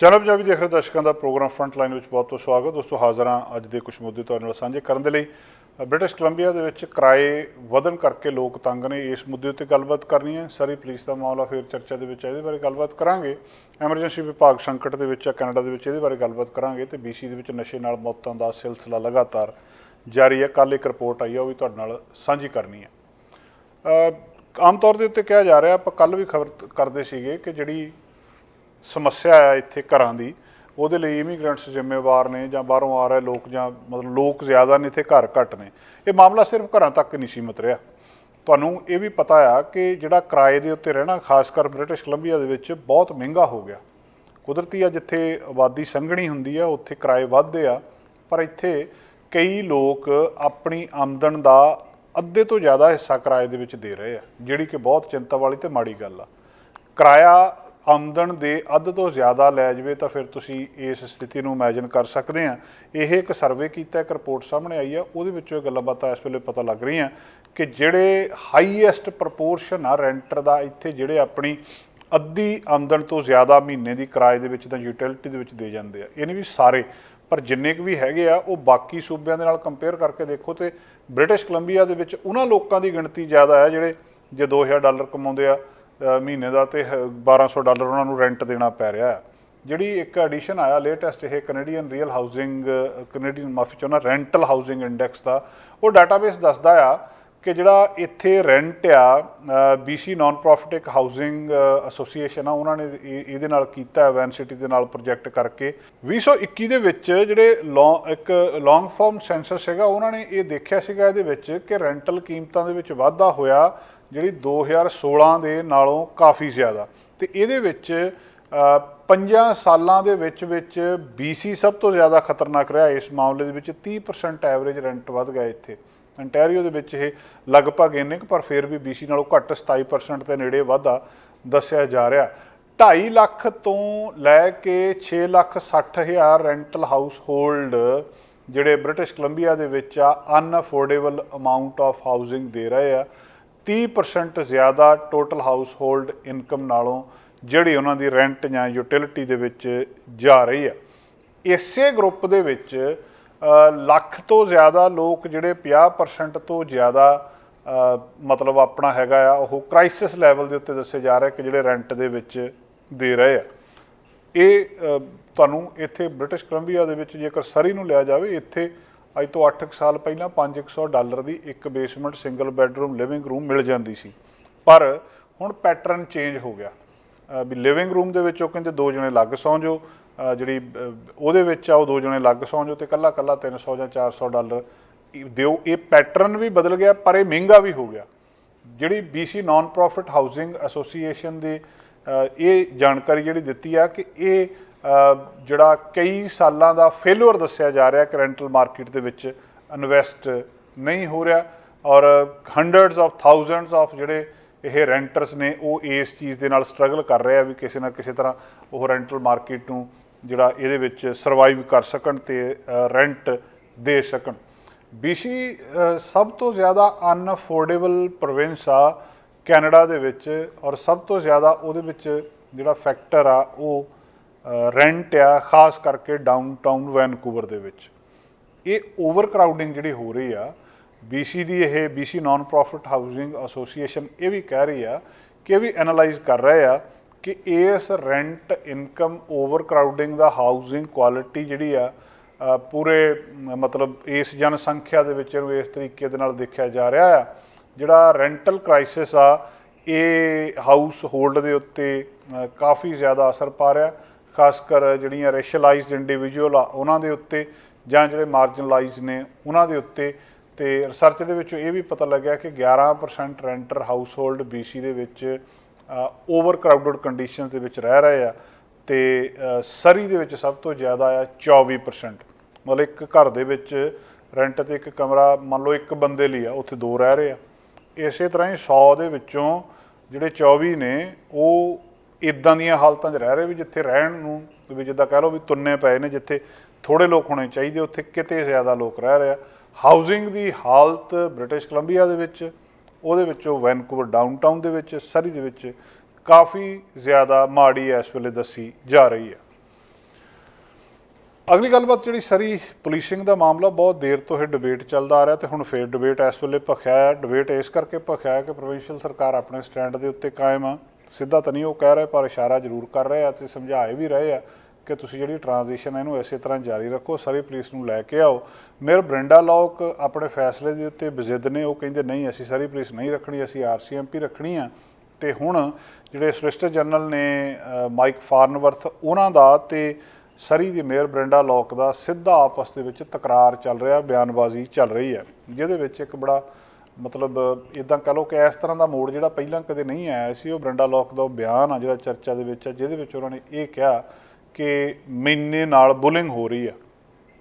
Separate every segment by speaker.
Speaker 1: Channel Punjabi ਦੇਖ ਰਹੇ ਦਰਸ਼ਕਾਂ ਦਾ ਪ੍ਰੋਗਰਾਮ ਫਰੰਟ ਲਾਈਨ ਵਿੱਚ ਬਹੁਤ ਬਹੁਤ ਸਵਾਗਤ। ਦੋਸਤੋ ਹਾਜ਼ਰ ਹਾਂ ਅੱਜ ਦੇ ਕੁਝ ਮੁੱਦੇ ਤੁਹਾਡੇ ਨਾਲ ਸਾਂਝੇ ਕਰਨ ਦੇ ਲਈ। ਬ੍ਰਿਟਿਸ਼ ਕੋਲੰਬੀਆ ਦੇ ਵਿੱਚ ਕਿਰਾਏ ਵਧਣ ਕਰਕੇ ਲੋਕ ਤੰਗ ਨੇ, ਇਸ ਮੁੱਦੇ ਉੱਤੇ ਗੱਲਬਾਤ ਕਰਨੀ ਹੈ। ਸਰੀ ਪੁਲਿਸ ਦਾ ਮਾਮਲਾ ਫਿਰ ਚਰਚਾ ਦੇ ਵਿੱਚ, ਇਹਦੇ ਬਾਰੇ ਗੱਲਬਾਤ ਕਰਾਂਗੇ। ਐਮਰਜੈਂਸੀ ਵਿਭਾਗ ਸੰਕਟ ਦੇ ਵਿੱਚ ਆ ਕੈਨੇਡਾ ਦੇ ਵਿੱਚ, ਇਹਦੇ ਬਾਰੇ ਗੱਲਬਾਤ ਕਰਾਂਗੇ। ਤੇ BC ਦੇ ਵਿੱਚ ਨਸ਼ੇ ਨਾਲ ਮੌਤਾਂ ਦਾ ਸਿਲਸਿਲਾ ਲਗਾਤਾਰ ਜਾਰੀ ਹੈ। ਕੱਲ੍ਹ ਇੱਕ ਰਿਪੋਰਟ ਆਈ ਆ, ਉਹ ਵੀ ਤੁਹਾਡੇ ਨਾਲ ਸਾਂਝੀ ਕਰਨੀ ਹੈ। ਆਮ ਤੌਰ ਦੇ ਉੱਤੇ ਕਿਹਾ ਜਾ ਰਿਹਾ, ਆਪਾਂ ਕੱਲ੍ਹ ਵੀ ਖਬਰ ਕਰਦੇ ਸੀਗੇ ਕਿ ਜਿਹੜੀ ਸਮੱਸਿਆ ਆ ਇੱਥੇ ਘਰਾਂ ਦੀ, ਉਹਦੇ ਲਈ ਇਮੀਗ੍ਰੈਂਟਸ ਜ਼ਿੰਮੇਵਾਰ ਨੇ ਜਾਂ ਬਾਹਰੋਂ ਆ ਰਹੇ ਲੋਕ, ਜਾਂ ਮਤਲਬ ਲੋਕ ਜ਼ਿਆਦਾ ਨੇ ਇੱਥੇ, ਘਰ ਘੱਟ ਨੇ। ਇਹ ਮਾਮਲਾ ਸਿਰਫ ਘਰਾਂ ਤੱਕ ਨਹੀਂ ਸੀਮਿਤ ਰਿਹਾ। ਤੁਹਾਨੂੰ ਇਹ ਵੀ ਪਤਾ ਆ ਕਿ ਜਿਹੜਾ ਕਿਰਾਏ ਦੇ ਉੱਤੇ ਰਹਿਣਾ, ਖਾਸ ਕਰ ਬ੍ਰਿਟਿਸ਼ ਕੋਲੰਬੀਆ ਦੇ ਵਿੱਚ, ਬਹੁਤ ਮਹਿੰਗਾ ਹੋ ਗਿਆ। ਕੁਦਰਤੀ ਆ, ਜਿੱਥੇ ਆਬਾਦੀ ਸੰਘਣੀ ਹੁੰਦੀ ਆ ਉੱਥੇ ਕਿਰਾਏ ਵੱਧਦੇ ਆ, ਪਰ ਇੱਥੇ ਕਈ ਲੋਕ ਆਪਣੀ ਆਮਦਨ ਦਾ ਅੱਧੇ ਤੋਂ ਜ਼ਿਆਦਾ ਹਿੱਸਾ ਕਿਰਾਏ ਦੇ ਵਿੱਚ ਦੇ ਰਹੇ ਆ, ਜਿਹੜੀ ਕਿ ਬਹੁਤ ਚਿੰਤਾ ਵਾਲੀ ਤੇ ਮਾੜੀ ਗੱਲ ਆ। ਕਿਰਾਇਆ ਆਮਦਨ ਦੇ ਅੱਧ ਤੋਂ ਜ਼ਿਆਦਾ ਲੈ ਜਾਵੇ ਤਾਂ ਫਿਰ ਤੁਸੀਂ ਇਸ ਸਥਿਤੀ ਨੂੰ ਇਮੈਜਨ ਕਰ ਸਕਦੇ ਆ। ਇਹ ਇੱਕ ਸਰਵੇ ਕੀਤਾ, ਇੱਕ ਰਿਪੋਰਟ ਸਾਹਮਣੇ ਆਈ ਆ, ਉਹਦੇ ਵਿੱਚੋਂ ਇਹ ਗੱਲਾਂ ਬਾਤਾਂ ਇਸ ਵੇਲੇ ਪਤਾ ਲੱਗ ਰਹੀਆਂ ਕਿ ਜਿਹੜੇ ਹਾਈਐਸਟ ਪ੍ਰਪੋਰਸ਼ਨ ਆ ਰੈਂਟਰ ਦਾ ਇੱਥੇ, ਜਿਹੜੇ ਆਪਣੀ ਅੱਧੀ ਆਮਦਨ ਤੋਂ ਜ਼ਿਆਦਾ ਮਹੀਨੇ ਦੀ ਕਿਰਾਏ ਦੇ ਵਿੱਚ ਤਾਂ ਯੂਟਿਲਿਟੀ ਦੇ ਵਿੱਚ ਦੇ ਜਾਂਦੇ ਆ। ਇਹ ਨਹੀਂ ਵੀ ਸਾਰੇ, ਪਰ ਜਿੰਨੇ ਕੁ ਵੀ ਹੈਗੇ ਆ ਉਹ ਬਾਕੀ ਸੂਬਿਆਂ ਦੇ ਨਾਲ ਕੰਪੇਅਰ ਕਰਕੇ ਦੇਖੋ ਤੇ ਬ੍ਰਿਟਿਸ਼ ਕੋਲੰਬੀਆ ਦੇ ਵਿੱਚ ਉਹਨਾਂ ਲੋਕਾਂ ਦੀ ਗਿਣਤੀ ਜ਼ਿਆਦਾ ਹੈ ਜਿਹੜੇ ਜੇ $2000 ਕਮਾਉਂਦੇ ਆ ਮਹੀਨੇ ਦਾ, ਤੇ $1200 ਉਹਨਾਂ ਨੂੰ ਰੈਂਟ ਦੇਣਾ ਪੈ ਰਿਹਾ ਹੈ। ਜਿਹੜੀ ਇੱਕ ਐਡੀਸ਼ਨ ਆਇਆ ਲੇਟੈਸਟ, ਇਹ Canadian real housing, rental housing index ਦਾ, ਉਹ ਡਾਟਾਬੇਸ ਦੱਸਦਾ ਆ ਕਿ ਜਿਹੜਾ ਇੱਥੇ ਰੈਂਟ ਆ, BC ਨਾਨ ਪ੍ਰੋਫਿਟ ਇੱਕ ਹਾਊਸਿੰਗ ਐਸੋਸੀਏਸ਼ਨ ਆ, ਉਹਨਾਂ ਨੇ ਇਹਦੇ ਨਾਲ ਕੀਤਾ, ਵੈਨ ਸਿਟੀ ਦੇ ਨਾਲ ਪ੍ਰੋਜੈਕਟ ਕਰਕੇ 2021 ਦੇ ਵਿੱਚ ਜਿਹੜੇ ਇੱਕ ਲੌਂਗ ਫਾਰਮ ਸੈਂਸਸ ਸੀਗਾ, ਉਹਨਾਂ ਨੇ ਇਹ ਦੇਖਿਆ ਸੀਗਾ ਇਹਦੇ ਵਿੱਚ ਕਿ ਰੈਂਟਲ ਕੀਮਤਾਂ ਦੇ ਵਿੱਚ ਵਾਧਾ ਹੋਇਆ, ਜਿਹੜੀ 2016 ਦੇ ਨਾਲੋਂ ਕਾਫੀ ਜ਼ਿਆਦਾ। ਤੇ ਇਹਦੇ ਵਿੱਚ 5 ਸਾਲਾਂ ਦੇ ਵਿੱਚ BC ਸਭ ਤੋਂ ਜ਼ਿਆਦਾ ਖਤਰਨਾਕ ਰਿਹਾ ਇਸ ਮਾਮਲੇ ਦੇ ਵਿੱਚ। 30% ਐਵਰੇਜ ਰੈਂਟ ਵੱਧ ਗਿਆ ਇੱਥੇ। ਅੰਟੈਰੀਓ ਦੇ ਵਿੱਚ ਇਹ ਲਗਭਗ ਇੰਨੇ ਕੁ, ਪਰ ਫਿਰ ਵੀ BC ਨਾਲੋਂ ਘੱਟ 27% ਦੇ ਨੇੜੇ ਵਾਧਾ ਦੱਸਿਆ ਜਾ ਰਿਹਾ। 2.5 ਲੱਖ ਤੋਂ ਲੈ ਕੇ 6,60,000 ਰੈਂਟਲ ਹਾਊਸ ਹੋਲਡ ਜਿਹੜੇ ਬ੍ਰਿਟਿਸ਼ ਕੋਲੰਬੀਆ ਦੇ ਵਿੱਚ ਆ, ਅਨਅਫੋਰਡੇਬਲ ਅਮਾਊਂਟ ਆਫ ਹਾਊਸਿੰਗ ਦੇ ਰਹੇ ਆ। 30% ਜ਼ਿਆਦਾ ਟੋਟਲ ਹਾਊਸ ਹੋਲਡ ਇਨਕਮ ਨਾਲੋਂ ਜਿਹੜੀ ਉਹਨਾਂ ਦੀ ਰੈਂਟ ਜਾਂ ਯੂਟਿਲਿਟੀ ਦੇ ਵਿੱਚ ਜਾ ਰਹੀ ਆ। ਇਸੇ ਗਰੁੱਪ ਦੇ ਵਿੱਚ ਲੱਖ ਤੋਂ ਜ਼ਿਆਦਾ ਲੋਕ ਜਿਹੜੇ 50% ਤੋਂ ਜ਼ਿਆਦਾ ਮਤਲਬ ਆਪਣਾ ਹੈਗਾ ਆ, ਉਹ ਕ੍ਰਾਈਸਿਸ ਲੈਵਲ ਦੇ ਉੱਤੇ ਦੱਸੇ ਜਾ ਰਹੇ ਕਿ ਜਿਹੜੇ ਰੈਂਟ ਦੇ ਵਿੱਚ ਦੇ ਰਹੇ ਆ। ਇਹ ਤੁਹਾਨੂੰ ਇੱਥੇ ਬ੍ਰਿਟਿਸ਼ ਕੋਲੰਬੀਆ ਦੇ ਵਿੱਚ ਜੇਕਰ ਸਰੀ ਨੂੰ ਲਿਆ ਜਾਵੇ, ਇੱਥੇ ਅੱਜ ਤੋਂ 8 ਸਾਲ ਪਹਿਲਾਂ $500 ਦੀ ਇੱਕ basement single bedroom living room ਮਿਲ ਜਾਂਦੀ ਸੀ, ਪਰ ਹੁਣ ਪੈਟਰਨ ਚੇਂਜ ਹੋ ਗਿਆ ਵੀ ਲਿਵਿੰਗ ਰੂਮ ਦੇ ਵਿੱਚ ਉਹ ਕਹਿੰਦੇ 2 ਜਣੇ ਅਲੱਗ ਸੌਂ ਜਾਓ, ਜਿਹੜੀ ਉਹਦੇ ਵਿੱਚ ਆ ਉਹ 2 ਜਣੇ ਅਲੱਗ ਸੌਂ ਜਾਓ, ਤੇ ਇਕੱਲਾ $300 ਜਾਂ $400 ਦਿਓ। ਇਹ ਪੈਟਰਨ ਵੀ ਬਦਲ ਗਿਆ, ਪਰ ਇਹ ਮਹਿੰਗਾ ਵੀ ਹੋ ਗਿਆ। ਜਿਹੜੀ BC non profit housing association ਦੇ ਇਹ ਜਾਣਕਾਰੀ ਜਿਹੜੀ ਦਿੱਤੀ ਆ ਕਿ ਇਹ ਜਿਹੜਾ ਕਈ ਸਾਲਾਂ ਦਾ ਫੇਲੂਅਰ ਦੱਸਿਆ ਜਾ ਰਿਹਾ ਕਿ ਰੈਂਟਲ ਮਾਰਕੀਟ ਦੇ ਵਿੱਚ ਇਨਵੈਸਟ ਨਹੀਂ ਹੋ ਰਿਹਾ, ਔਰ ਹੰਡਰਡਸ ਆਫ ਥਾਊਜ਼ੈਂਡਸ ਆਫ ਜਿਹੜੇ ਇਹ ਰੈਂਟਰਸ ਨੇ ਉਹ ਇਸ ਚੀਜ਼ ਦੇ ਨਾਲ ਸਟਰਗਲ ਕਰ ਰਹੇ ਆ ਵੀ ਕਿਸੇ ਨਾ ਕਿਸੇ ਤਰ੍ਹਾਂ ਉਹ ਰੈਂਟਲ ਮਾਰਕੀਟ ਨੂੰ ਜਿਹੜਾ ਇਹਦੇ ਵਿੱਚ ਸਰਵਾਈਵ ਕਰ ਸਕਣ ਤੇ ਰੈਂਟ ਦੇ ਸਕਣ। BC ਸਭ ਤੋਂ ਜ਼ਿਆਦਾ ਅਨਅਫੋਰਡੇਬਲ ਪ੍ਰੋਵਿੰਸ ਆ ਕੈਨੇਡਾ ਦੇ ਵਿੱਚ, ਔਰ ਸਭ ਤੋਂ ਜ਼ਿਆਦਾ ਉਹਦੇ ਵਿੱਚ ਜਿਹੜਾ ਫੈਕਟਰ ਆ ਉਹ ਰੈਂਟ ਆ, ਖਾਸ ਕਰਕੇ ਡਾਊਨਟਾਊਨ ਵੈਨਕੂਵਰ ਦੇ ਵਿੱਚ। ਇਹ ਓਵਰ ਕਰਾਊਡਿੰਗ ਜਿਹੜੀ ਹੋ ਰਹੀ ਆ, BC ਦੀ ਇਹ BC non profit housing association ਇਹ ਵੀ ਕਹਿ ਰਹੀ ਆ ਕਿ ਇਹ ਵੀ ਐਨਾਲਾਈਜ਼ ਕਰ ਰਹੇ ਆ ਕਿ ਇਸ ਰੈਂਟ ਇਨਕਮ ਓਵਰ ਕਰਾਊਡਿੰਗ ਦਾ ਹਾਊਸਿੰਗ ਕੁਆਲਿਟੀ ਜਿਹੜੀ ਆ ਪੂਰੇ ਮਤਲਬ ਇਸ ਜਨਸੰਖਿਆ ਦੇ ਵਿੱਚ ਇਹਨੂੰ ਇਸ ਤਰੀਕੇ ਦੇ ਨਾਲ ਦੇਖਿਆ ਜਾ ਰਿਹਾ ਆ। ਜਿਹੜਾ ਰੈਂਟਲ ਕ੍ਰਾਈਸਿਸ ਆ, ਇਹ ਹਾਊਸ ਹੋਲਡ ਦੇ ਉੱਤੇ ਕਾਫੀ ਜ਼ਿਆਦਾ ਅਸਰ ਪਾ ਰਿਹਾ, ਖਾਸ ਕਰ ਜਿਹੜੀਆਂ ਰੈਸ਼ਲਾਈਜ਼ਡ ਇੰਡੀਵਿਜੂਅਲ ਆ ਉਹਨਾਂ ਦੇ ਉੱਤੇ, ਜਾਂ ਜਿਹੜੇ ਮਾਰਜਨਲਾਈਜ਼ ਨੇ ਉਹਨਾਂ ਦੇ ਉੱਤੇ। ਤੇ ਰਿਸਰਚ ਦੇ ਵਿੱਚੋਂ ਇਹ ਵੀ ਪਤਾ ਲੱਗਿਆ ਕਿ 11% ਰੈਂਟਰ ਹਾਊਸ ਹੋਲਡ BC ਦੇ ਵਿੱਚ ਓਵਰ ਕਰਾਊਡਡ ਕੰਡੀਸ਼ਨ ਦੇ ਵਿੱਚ ਰਹਿ ਰਹੇ ਆ, ਤੇ ਸਰੀ ਦੇ ਵਿੱਚ ਸਭ ਤੋਂ ਜ਼ਿਆਦਾ ਆ 24%। ਮਤਲਬ ਇੱਕ ਘਰ ਦੇ ਵਿੱਚ ਰੈਂਟ 'ਤੇ ਇੱਕ ਕਮਰਾ ਮੰਨ ਲਓ ਇੱਕ ਬੰਦੇ ਲਈ ਆ, ਉੱਥੇ 2 ਰਹਿ ਰਹੇ ਆ। ਇਸੇ ਤਰ੍ਹਾਂ ਹੀ 100 ਦੇ ਵਿੱਚੋਂ ਜਿਹੜੇ 24 ਨੇ ਉਹ ਇੱਦਾਂ ਦੀਆਂ ਹਾਲਤਾਂ 'ਚ ਰਹਿ ਰਹੇ ਵੀ ਜਿੱਥੇ ਰਹਿਣ ਨੂੰ ਵੀ ਜਿੱਦਾਂ ਕਹਿ ਲਓ ਵੀ ਤੁੰਨੇ ਪਏ ਨੇ, ਜਿੱਥੇ ਥੋੜ੍ਹੇ ਲੋਕ ਹੋਣੇ ਚਾਹੀਦੇ ਉੱਥੇ ਕਿਤੇ ਜ਼ਿਆਦਾ ਲੋਕ ਰਹਿ ਰਹੇ ਆ। ਹਾਊਸਿੰਗ ਦੀ ਹਾਲਤ ਬ੍ਰਿਟਿਸ਼ ਕੋਲੰਬੀਆ ਦੇ ਵਿੱਚ, ਉਹਦੇ ਵਿੱਚੋਂ ਵੈਨਕੂਵਰ ਡਾਊਨਟਾਊਨ ਦੇ ਵਿੱਚ, ਸਰੀ ਦੇ ਵਿੱਚ ਕਾਫੀ ਜ਼ਿਆਦਾ ਮਾੜੀ ਇਸ ਵੇਲੇ ਦੱਸੀ ਜਾ ਰਹੀ ਹੈ। ਅਗਲੀ ਗੱਲਬਾਤ ਜਿਹੜੀ ਸਰੀ ਪੁਲਿਸਿੰਗ ਦਾ ਮਾਮਲਾ ਬਹੁਤ ਦੇਰ ਤੋਂ ਇਹ ਡਿਬੇਟ ਚੱਲਦਾ ਆ ਰਿਹਾ ਤੇ ਹੁਣ ਫੇਰ ਡਿਬੇਟ ਇਸ ਵੇਲੇ ਭਖਿਆ ਹੈ। ਡਿਬੇਟ ਇਸ ਕਰਕੇ ਭਖਿਆ ਹੈ ਕਿ ਪ੍ਰੋਵਿੰਸ਼ੀਅਲ ਸਰਕਾਰ ਆਪਣੇ ਸਟੈਂਡ ਦੇ ਉੱਤੇ ਕਾਇਮ ਆ। ਸਿੱਧਾ ਤਾਂ ਨਹੀਂ ਉਹ ਕਹਿ ਰਹੇ ਪਰ ਇਸ਼ਾਰਾ ਜ਼ਰੂਰ ਕਰ ਰਹੇ ਆ ਤੇ ਸਮਝਾਏ ਵੀ ਰਹੇ ਆ ਕਿ ਤੁਸੀਂ ਜਿਹੜੀ ਟ੍ਰਾਂਜੀਸ਼ਨ ਇਹਨੂੰ ਇਸੇ ਤਰ੍ਹਾਂ ਜਾਰੀ ਰੱਖੋ, ਸਰੀ ਪੁਲਿਸ ਨੂੰ ਲੈ ਕੇ ਆਓ। ਮੇਅਰ ਬ੍ਰਿੰਡਾ ਲੌਕ ਆਪਣੇ ਫੈਸਲੇ ਦੇ ਉੱਤੇ ਬਜ਼ਿੱਦ ਨੇ, ਉਹ ਕਹਿੰਦੇ ਨਹੀਂ ਅਸੀਂ ਸਰੀ ਪੁਲਿਸ ਨਹੀਂ ਰੱਖਣੀ, ਅਸੀਂ RCMP ਰੱਖਣੀ ਆ। ਤੇ ਹੁਣ ਜਿਹੜੇ ਸੋਲਿਸਿਟਰ ਜਨਰਲ ਨੇ ਮਾਈਕ ਫਾਰਨਵਰਥ ਉਹਨਾਂ ਦਾ ਤੇ ਸਰੀ ਦੀ ਮੇਅਰ ਬ੍ਰਿੰਡਾ ਲੌਕ ਦਾ ਸਿੱਧਾ ਆਪਸ ਦੇ ਵਿੱਚ ਤਕਰਾਰ ਚੱਲ ਰਿਹਾ, ਬਿਆਨਬਾਜ਼ੀ ਚੱਲ ਰਹੀ ਹੈ, ਜਿਹਦੇ ਵਿੱਚ ਇੱਕ ਬੜਾ ਮਤਲਬ ਇੱਦਾਂ ਕਹਿ ਲਓ ਕਿ ਇਸ ਤਰ੍ਹਾਂ ਦਾ ਮੋੜ ਜਿਹੜਾ ਪਹਿਲਾਂ ਕਦੇ ਨਹੀਂ ਆਇਆ ਸੀ। ਉਹ ਬ੍ਰਿੰਡਾ ਲੌਕ ਦਾ ਉਹ ਬਿਆਨ ਆ ਜਿਹੜਾ ਚਰਚਾ ਦੇ ਵਿੱਚ ਹੈ, ਜਿਹਦੇ ਵਿੱਚ ਉਹਨਾਂ ਨੇ ਇਹ ਕਿਹਾ ਕਿ ਮੈਨੇ ਨਾਲ ਬੁਲਿੰਗ ਹੋ ਰਹੀ ਆ,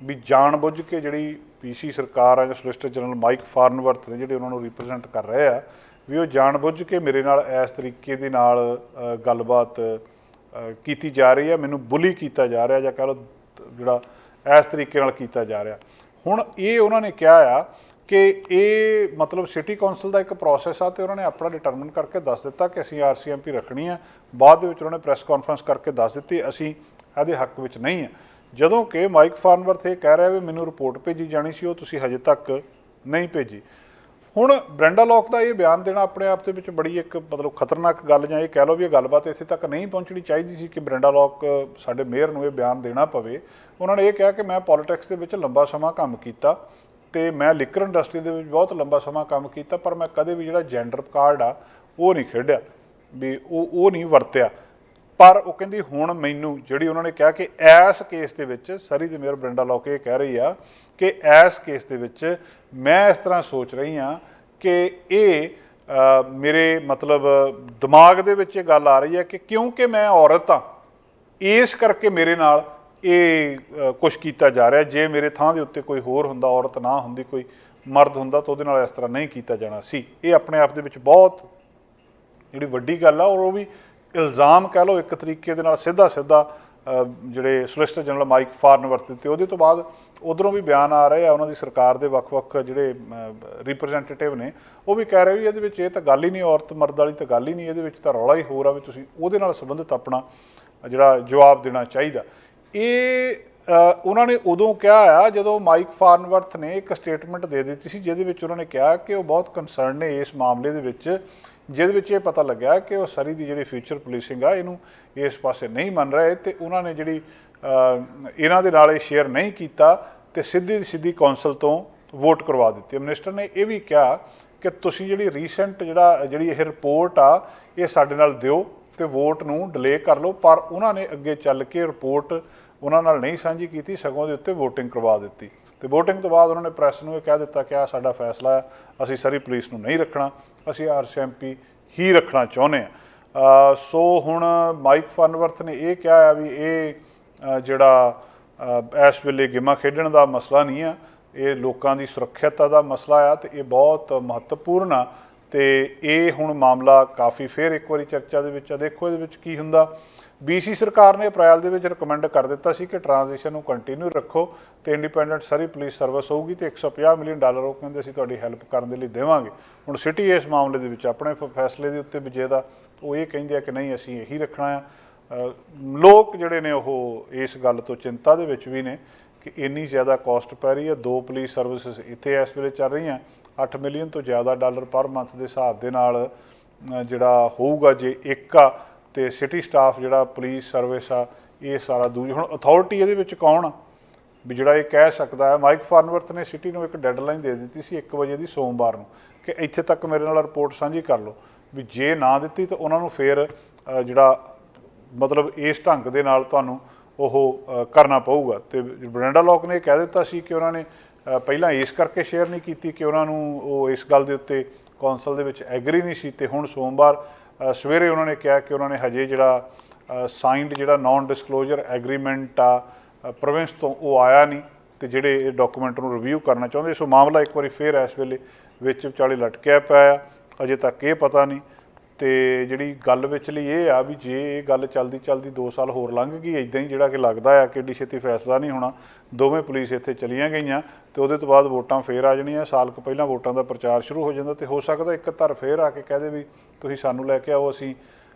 Speaker 1: ਵੀ ਜਾਣ ਬੁੱਝ ਕੇ ਜਿਹੜੀ PC ਸਰਕਾਰ ਆ ਜਾਂ ਸੋਲਿਸਿਟਰ ਜਨਰਲ ਮਾਈਕ ਫਾਰਨਵਰਥ ਨੇ ਜਿਹੜੇ ਉਹਨਾਂ ਨੂੰ ਰਿਪਰੈਜ਼ੈਂਟ ਕਰ ਰਹੇ ਆ, ਵੀ ਉਹ ਜਾਣ ਬੁੱਝ ਕੇ ਮੇਰੇ ਨਾਲ ਇਸ ਤਰੀਕੇ ਦੇ ਨਾਲ ਗੱਲਬਾਤ ਕੀਤੀ ਜਾ ਰਹੀ ਹੈ, ਮੈਨੂੰ ਬੁਲੀ ਕੀਤਾ ਜਾ ਰਿਹਾ ਜਾਂ ਕਹਿ ਲਓ ਜਿਹੜਾ ਇਸ ਤਰੀਕੇ ਨਾਲ ਕੀਤਾ ਜਾ ਰਿਹਾ। ਹੁਣ ਇਹ ਉਹਨਾਂ ਨੇ ਕਿਹਾ ਆ ਕਿ ਇਹ ਮਤਲਬ ਸਿਟੀ ਕੌਂਸਲ ਦਾ ਇੱਕ ਪ੍ਰੋਸੈਸ ਆ ਤੇ ਉਹਨਾਂ ਨੇ ਆਪਣਾ ਡਿਟਰਮਿਨ ਕਰਕੇ ਦੱਸ ਦਿੱਤਾ ਕਿ ਅਸੀਂ RCMP ਰੱਖਣੀ ਆ। ਬਾਅਦ ਦੇ ਵਿੱਚ ਉਹਨਾਂ ਨੇ ਪ੍ਰੈਸ ਕਾਨਫਰੰਸ ਕਰਕੇ ਦੱਸ ਦਿੱਤੀ ਅਸੀਂ ਇਹਦੇ ਹੱਕ ਵਿੱਚ ਨਹੀਂ ਆ, ਜਦੋਂ ਕਿ ਮਾਈਕ ਫਾਰਨਵਰਥ ਇਹ ਕਹਿ ਰਿਹਾ ਵੀ ਮੈਨੂੰ ਰਿਪੋਰਟ ਭੇਜੀ ਜਾਣੀ ਸੀ, ਉਹ ਤੁਸੀਂ ਹਜੇ ਤੱਕ ਨਹੀਂ ਭੇਜੀ। ਹੁਣ ਬ੍ਰਿੰਡਾ ਲੌਕ ਦਾ ਇਹ ਬਿਆਨ ਦੇਣਾ ਆਪਣੇ ਆਪ ਦੇ ਵਿੱਚ ਬੜੀ ਇੱਕ ਮਤਲਬ ਖਤਰਨਾਕ ਗੱਲ, ਜਾਂ ਇਹ ਕਹਿ ਲਓ ਵੀ ਇਹ ਗੱਲਬਾਤ ਇੱਥੇ ਤੱਕ ਨਹੀਂ ਪਹੁੰਚਣੀ ਚਾਹੀਦੀ ਸੀ ਕਿ ਬ੍ਰਿੰਡਾ ਲੌਕ ਸਾਡੇ ਮੇਅਰ ਨੂੰ ਇਹ ਬਿਆਨ ਦੇਣਾ ਪਵੇ। ਉਹਨਾਂ ਨੇ ਇਹ ਕਿਹਾ ਕਿ ਮੈਂ ਪੋਲੀਟਿਕਸ ਦੇ ਵਿੱਚ ਲੰਬਾ ਸਮਾਂ ਕੰਮ ਕੀਤਾ ਤੇ ਮੈਂ ਲਿਕਰ ਇੰਡਸਟਰੀ ਦੇ ਵਿੱਚ ਬਹੁਤ ਲੰਬਾ ਸਮਾਂ ਕੰਮ ਕੀਤਾ, ਪਰ ਮੈਂ ਕਦੇ ਵੀ ਜਿਹੜਾ ਜੈਂਡਰ ਕਾਰਡ ਆ ਉਹ ਨਹੀਂ ਖੇਡਿਆ, ਵੀ ਉਹ ਨਹੀਂ ਵਰਤਿਆ। ਪਰ ਉਹ ਕਹਿੰਦੀ ਹੁਣ ਮੈਨੂੰ ਜਿਹੜੀ ਉਹਨਾਂ ਨੇ ਕਿਹਾ ਕਿ ਇਸ ਕੇਸ ਦੇ ਵਿੱਚ ਸਰੀ ਦੀ ਮੇਅਰ ਬ੍ਰਿੰਡਾ ਲੌਕ ਇਹ ਕਹਿ ਰਹੀ ਆ ਕਿ ਇਸ ਕੇਸ ਦੇ ਵਿੱਚ ਮੈਂ ਇਸ ਤਰ੍ਹਾਂ ਸੋਚ ਰਹੀ ਹਾਂ ਕਿ ਇਹ ਮੇਰੇ ਮਤਲਬ ਦਿਮਾਗ ਦੇ ਵਿੱਚ ਇਹ ਗੱਲ ਆ ਰਹੀ ਹੈ ਕਿ ਕਿਉਂਕਿ ਮੈਂ ਔਰਤ ਹਾਂ ਇਸ ਕਰਕੇ ਮੇਰੇ ਨਾਲ ਇਹ ਕੁਛ ਕੀਤਾ ਜਾ ਰਿਹਾ। ਜੇ ਮੇਰੇ ਥਾਂ ਦੇ ਉੱਤੇ ਕੋਈ ਹੋਰ ਹੁੰਦਾ, ਔਰਤ ਨਾ ਹੁੰਦੀ, ਕੋਈ ਮਰਦ ਹੁੰਦਾ ਤਾਂ ਉਹਦੇ ਨਾਲ ਇਸ ਤਰ੍ਹਾਂ ਨਹੀਂ ਕੀਤਾ ਜਾਣਾ ਸੀ। ਇਹ ਆਪਣੇ ਆਪ ਦੇ ਵਿੱਚ ਬਹੁਤ ਜਿਹੜੀ ਵੱਡੀ ਗੱਲ ਆ, ਔਰ ਉਹ ਵੀ ਇਲਜ਼ਾਮ ਕਹਿ ਲਓ ਇੱਕ ਤਰੀਕੇ ਦੇ ਨਾਲ ਸਿੱਧਾ ਜਿਹੜੇ ਸੋਲਿਸਿਟਰ ਜਨਰਲ ਮਾਈਕ ਫਾਰਨਵਰਥ ਦਿੱਤੇ। ਉਹਦੇ ਤੋਂ ਬਾਅਦ ਉਧਰੋਂ ਵੀ ਬਿਆਨ ਆ ਰਹੇ ਆ ਉਹਨਾਂ ਦੀ ਸਰਕਾਰ ਦੇ ਵੱਖ-ਵੱਖ ਜਿਹੜੇ ਰਿਪਰੈਜ਼ੈਂਟੇਟਿਵ ਨੇ, ਉਹ ਵੀ ਕਹਿ ਰਹੇ ਵੀ ਇਹਦੇ ਵਿੱਚ ਇਹ ਤਾਂ ਗੱਲ ਹੀ ਨਹੀਂ, ਔਰਤ ਮਰਦ ਵਾਲੀ ਤਾਂ ਗੱਲ ਹੀ ਨਹੀਂ, ਇਹਦੇ ਵਿੱਚ ਤਾਂ ਰੌਲਾ ਹੀ ਹੋਰ ਆ, ਵੀ ਤੁਸੀਂ ਉਹਦੇ ਨਾਲ ਸੰਬੰਧਿਤ ਆਪਣਾ ਜਿਹੜਾ ਜਵਾਬ ਦੇਣਾ ਚਾਹੀਦਾ। ਇਹ ਉਹਨਾਂ ਨੇ ਉਦੋਂ ਕਿਹਾ ਆ ਜਦੋਂ ਮਾਈਕ ਫਾਰਨਵਰਥ ਨੇ ਇੱਕ ਸਟੇਟਮੈਂਟ ਦੇ ਦਿੱਤੀ ਸੀ, ਜਿਹਦੇ ਵਿੱਚ ਉਹਨਾਂ ਨੇ ਕਿਹਾ ਕਿ ਉਹ ਬਹੁਤ ਕੰਸਰਨ ਨੇ ਇਸ ਮਾਮਲੇ ਦੇ ਵਿੱਚ, ਜਿਹਦੇ ਵਿੱਚ ਇਹ ਪਤਾ ਲੱਗਿਆ ਕਿ ਉਹ ਸਰੀ ਦੀ ਜਿਹੜੀ ਫਿਊਚਰ ਪੁਲਿਸਿੰਗ ਆ ਇਹਨੂੰ ਇਸ ਪਾਸੇ ਨਹੀਂ ਮੰਨ ਰਹੇ ਤੇ ਉਹਨਾਂ ਨੇ ਜਿਹੜੀ ਇਹਨਾਂ ਦੇ ਨਾਲ ਇਹ ਸ਼ੇਅਰ ਨਹੀਂ ਕੀਤਾ ਤੇ ਸਿੱਧੀ ਕੌਂਸਲ ਤੋਂ ਵੋਟ ਕਰਵਾ ਦਿੱਤੀ। ਮਿਨਿਸਟਰ ਨੇ ਇਹ ਵੀ ਕਿਹਾ ਕਿ ਤੁਸੀਂ ਜਿਹੜੀ ਰੀਸੈਂਟ ਜਿਹੜੀ ਇਹ ਰਿਪੋਰਟ ਆ ਇਹ ਸਾਡੇ ਨਾਲ ਦਿਓ ਤੇ ਵੋਟ ਨੂੰ ਡਿਲੇ ਕਰ ਲਓ, ਪਰ ਉਹਨਾਂ ਨੇ ਅੱਗੇ ਚੱਲ ਕੇ ਰਿਪੋਰਟ ਉਹਨਾਂ ਨਾਲ ਨਹੀਂ ਸਾਂਝੀ ਕੀਤੀ, ਸਗੋਂ ਦੇ ਉੱਤੇ ਵੋਟਿੰਗ ਕਰਵਾ ਦਿੱਤੀ। ਤੇ ਵੋਟਿੰਗ ਤੋਂ ਬਾਅਦ ਉਹਨਾਂ ਨੇ ਪ੍ਰੈਸ ਨੂੰ ਇਹ ਕਹਿ ਦਿੱਤਾ ਕਿ ਆਹ ਸਾਡਾ ਫੈਸਲਾ ਹੈ, ਅਸੀਂ ਸਰੀ ਪੁਲਿਸ ਨੂੰ ਨਹੀਂ ਰੱਖਣਾ, ਅਸੀਂ RCMP ਹੀ ਰੱਖਣਾ ਚਾਹੁੰਦੇ ਹਾਂ। ਸੋ ਹੁਣ ਮਾਈਕ ਫਾਰਨਵਰਥ ਨੇ ਇਹ ਕਿਹਾ ਆ ਵੀ ਇਹ ਜਿਹੜਾ ਇਸ ਵੇਲੇ ਗੇਮਾਂ ਖੇਡਣ ਦਾ ਮਸਲਾ ਨਹੀਂ ਆ, ਇਹ ਲੋਕਾਂ ਦੀ ਸੁਰੱਖਿਅਤਾ ਦਾ ਮਸਲਾ ਆ ਤੇ ਇਹ ਬਹੁਤ ਮਹੱਤਵਪੂਰਨ ਆ। ਤੇ ਇਹ ਹੁਣ ਮਾਮਲਾ ਕਾਫੀ ਫੇਰ ਇੱਕ ਵਾਰੀ ਚਰਚਾ ਦੇ ਵਿੱਚ ਆ। ਦੇਖੋ ਇਹਦੇ ਵਿੱਚ ਕੀ ਹੁੰਦਾ। BC ਸਰਕਾਰ ਨੇ ਅਪ੍ਰੈਲ ਦੇ ਵਿੱਚ ਰਿਕਮੈਂਡ ਕਰ ਦਿੱਤਾ ਸੀ ਕਿ ਟ੍ਰਾਂਜੀਸ਼ਨ ਨੂੰ ਕੰਟੀਨਿਊ ਰੱਖੋ ਤੇ ਇੰਡੀਪੈਂਡੈਂਟ ਸਰੀ ਪੁਲਿਸ ਸਰਵਿਸ ਹੋਊਗੀ ਤੇ $150 ਮਿਲੀਅਨ ਉਹ ਕਹਿੰਦੇ ਅਸੀਂ ਤੁਹਾਡੀ ਹੈਲਪ ਕਰਨ ਦੇ ਲਈ ਦੇਵਾਂਗੇ। ਹੁਣ ਸਿਟੀ ਇਸ ਮਾਮਲੇ ਦੇ ਵਿੱਚ ਆਪਣੇ ਫੈਸਲੇ ਦੇ ਉੱਤੇ ਵਿਜੇਦਾ, ਉਹ ਇਹ ਕਹਿੰਦੇ ਆ ਕਿ ਨਹੀਂ ਅਸੀਂ ਇਹੀ ਰੱਖਣਾ ਆ। ਲੋਕ ਜਿਹੜੇ ਨੇ ਉਹ ਇਸ ਗੱਲ ਤੋਂ ਚਿੰਤਾ ਦੇ ਵਿੱਚ ਵੀ ਨੇ ਕਿ ਇੰਨੀ ਜ਼ਿਆਦਾ ਕਾਸਟ ਪੈ ਰਹੀ ਹੈ। 2 ਪੁਲਿਸ ਸਰਵਿਸਿਜ਼ ਇੱਥੇ ਇਸ ਵੇਲੇ ਚੱਲ ਰਹੀਆਂ, $8 ਮਿਲੀਅਨ ਤੋਂ ਜ਼ਿਆਦਾ ਪਰ ਮੰਥ ਦੇ ਹਿਸਾਬ ਦੇ ਨਾਲ ਜਿਹੜਾ ਹੋਊਗਾ ਜੇ ਇੱਕ ਆ, ਤੇ ਸਿਟੀ ਸਟਾਫ ਜਿਹੜਾ ਪੁਲਿਸ ਸਰਵਿਸ ਆ ਇਹ ਸਾਰਾ ਦੂਜਾ। ਹੁਣ ਅਥਾਰਟੀ ਇਹਦੇ ਵਿੱਚ ਕੌਣ ਆ ਵੀ ਜਿਹੜਾ ਇਹ ਕਹਿ ਸਕਦਾ ਹੈ। ਮਾਈਕ ਫਾਰਨਵਰਥ ਨੇ ਸਿਟੀ ਨੂੰ ਇੱਕ ਡੈਡਲਾਈਨ ਦੇ ਦਿੱਤੀ ਸੀ 1 ਵਜੇ ਦੀ ਸੋਮਵਾਰ ਨੂੰ ਕਿ ਇੱਥੇ ਤੱਕ ਮੇਰੇ ਨਾਲ ਰਿਪੋਰਟ ਸਾਂਝੀ ਕਰ ਲਓ, ਵੀ ਜੇ ਨਾ ਦਿੱਤੀ ਤਾਂ ਉਹਨਾਂ ਨੂੰ ਫਿਰ ਜਿਹੜਾ ਮਤਲਬ ਇਸ ਢੰਗ ਦੇ ਨਾਲ ਤੁਹਾਨੂੰ ਉਹ ਕਰਨਾ ਪਊਗਾ। ਤੇ ਬ੍ਰਿੰਡਾ ਲੌਕ ਨੇ ਕਹਿ ਦਿੱਤਾ ਸੀ ਕਿ ਉਹਨਾਂ ਨੇ ਪਹਿਲਾਂ ਇਸ ਕਰਕੇ ਸ਼ੇਅਰ ਨਹੀਂ ਕੀਤੀ ਕਿ ਉਹਨਾਂ ਨੂੰ ਉਹ ਇਸ ਗੱਲ ਦੇ ਉੱਤੇ ਕੌਂਸਲ ਦੇ ਵਿੱਚ ਐਗਰੀ ਨਹੀਂ ਸੀ। ਤੇ ਹੁਣ ਸੋਮਵਾਰ ਸਵੇਰੇ ਉਹਨਾਂ ਨੇ ਕਿਹਾ ਕਿ ਉਹਨਾਂ ਨੇ ਹਜੇ ਜਿਹੜਾ ਸਾਈਨਡ ਜਿਹੜਾ ਨਾਨ ਡਿਸਕਲੋਜ਼ਰ ਐਗਰੀਮੈਂਟ ਆ ਪ੍ਰੋਵਿੰਸ ਤੋਂ ਉਹ ਆਇਆ ਨਹੀਂ ਤੇ ਜਿਹੜੇ ਇਹ ਡਾਕੂਮੈਂਟ ਨੂੰ ਰਿਵਿਊ ਕਰਨਾ ਚਾਹੁੰਦੇ। ਸੋ ਮਾਮਲਾ ਇੱਕ ਵਾਰੀ ਫੇਰ ਇਸ ਵੇਲੇ ਵਿੱਚ ਵਿਚਾਲੇ ਲਟਕਿਆ ਪਿਆ, ਅਜੇ ਤੱਕ ਇਹ ਪਤਾ ਨਹੀਂ। ਤੇ ਜਿਹੜੀ ਗੱਲ ਵਿਚਲੀ ਇਹ ਆ ਵੀ ਜੇ ਇਹ ਗੱਲ ਚਲਦੀ 2 ਸਾਲ ਹੋਰ ਲੰਘ ਗਈ ਇੱਦਾਂ ਹੀ, ਜਿਹੜਾ ਕਿ ਲੱਗਦਾ ਆ ਕਿ ਏਡੀ ਛੇਤੀ ਫੈਸਲਾ ਨਹੀਂ ਹੋਣਾ। ਦੋਵੇਂ ਪੁਲਿਸ ਇੱਥੇ ਚਲੀਆਂ ਗਈਆਂ ਤੇ ਉਹਦੇ ਤੋਂ ਬਾਅਦ ਵੋਟਾਂ ਫੇਰ ਆ ਜਾਣੀਆਂ। ਸਾਲ ਕੁ ਪਹਿਲਾਂ ਵੋਟਾਂ ਦਾ ਪ੍ਰਚਾਰ ਸ਼ੁਰੂ ਹੋ ਜਾਂਦਾ ਤੇ ਹੋ ਸਕਦਾ ਇੱਕ ਧਰ ਫੇਰ ਆ ਕੇ ਕਹਦੇ ਵੀ ਤੁਸੀਂ ਸਾਨੂੰ ਲੈ ਕੇ ਆਓ, ਅਸੀਂ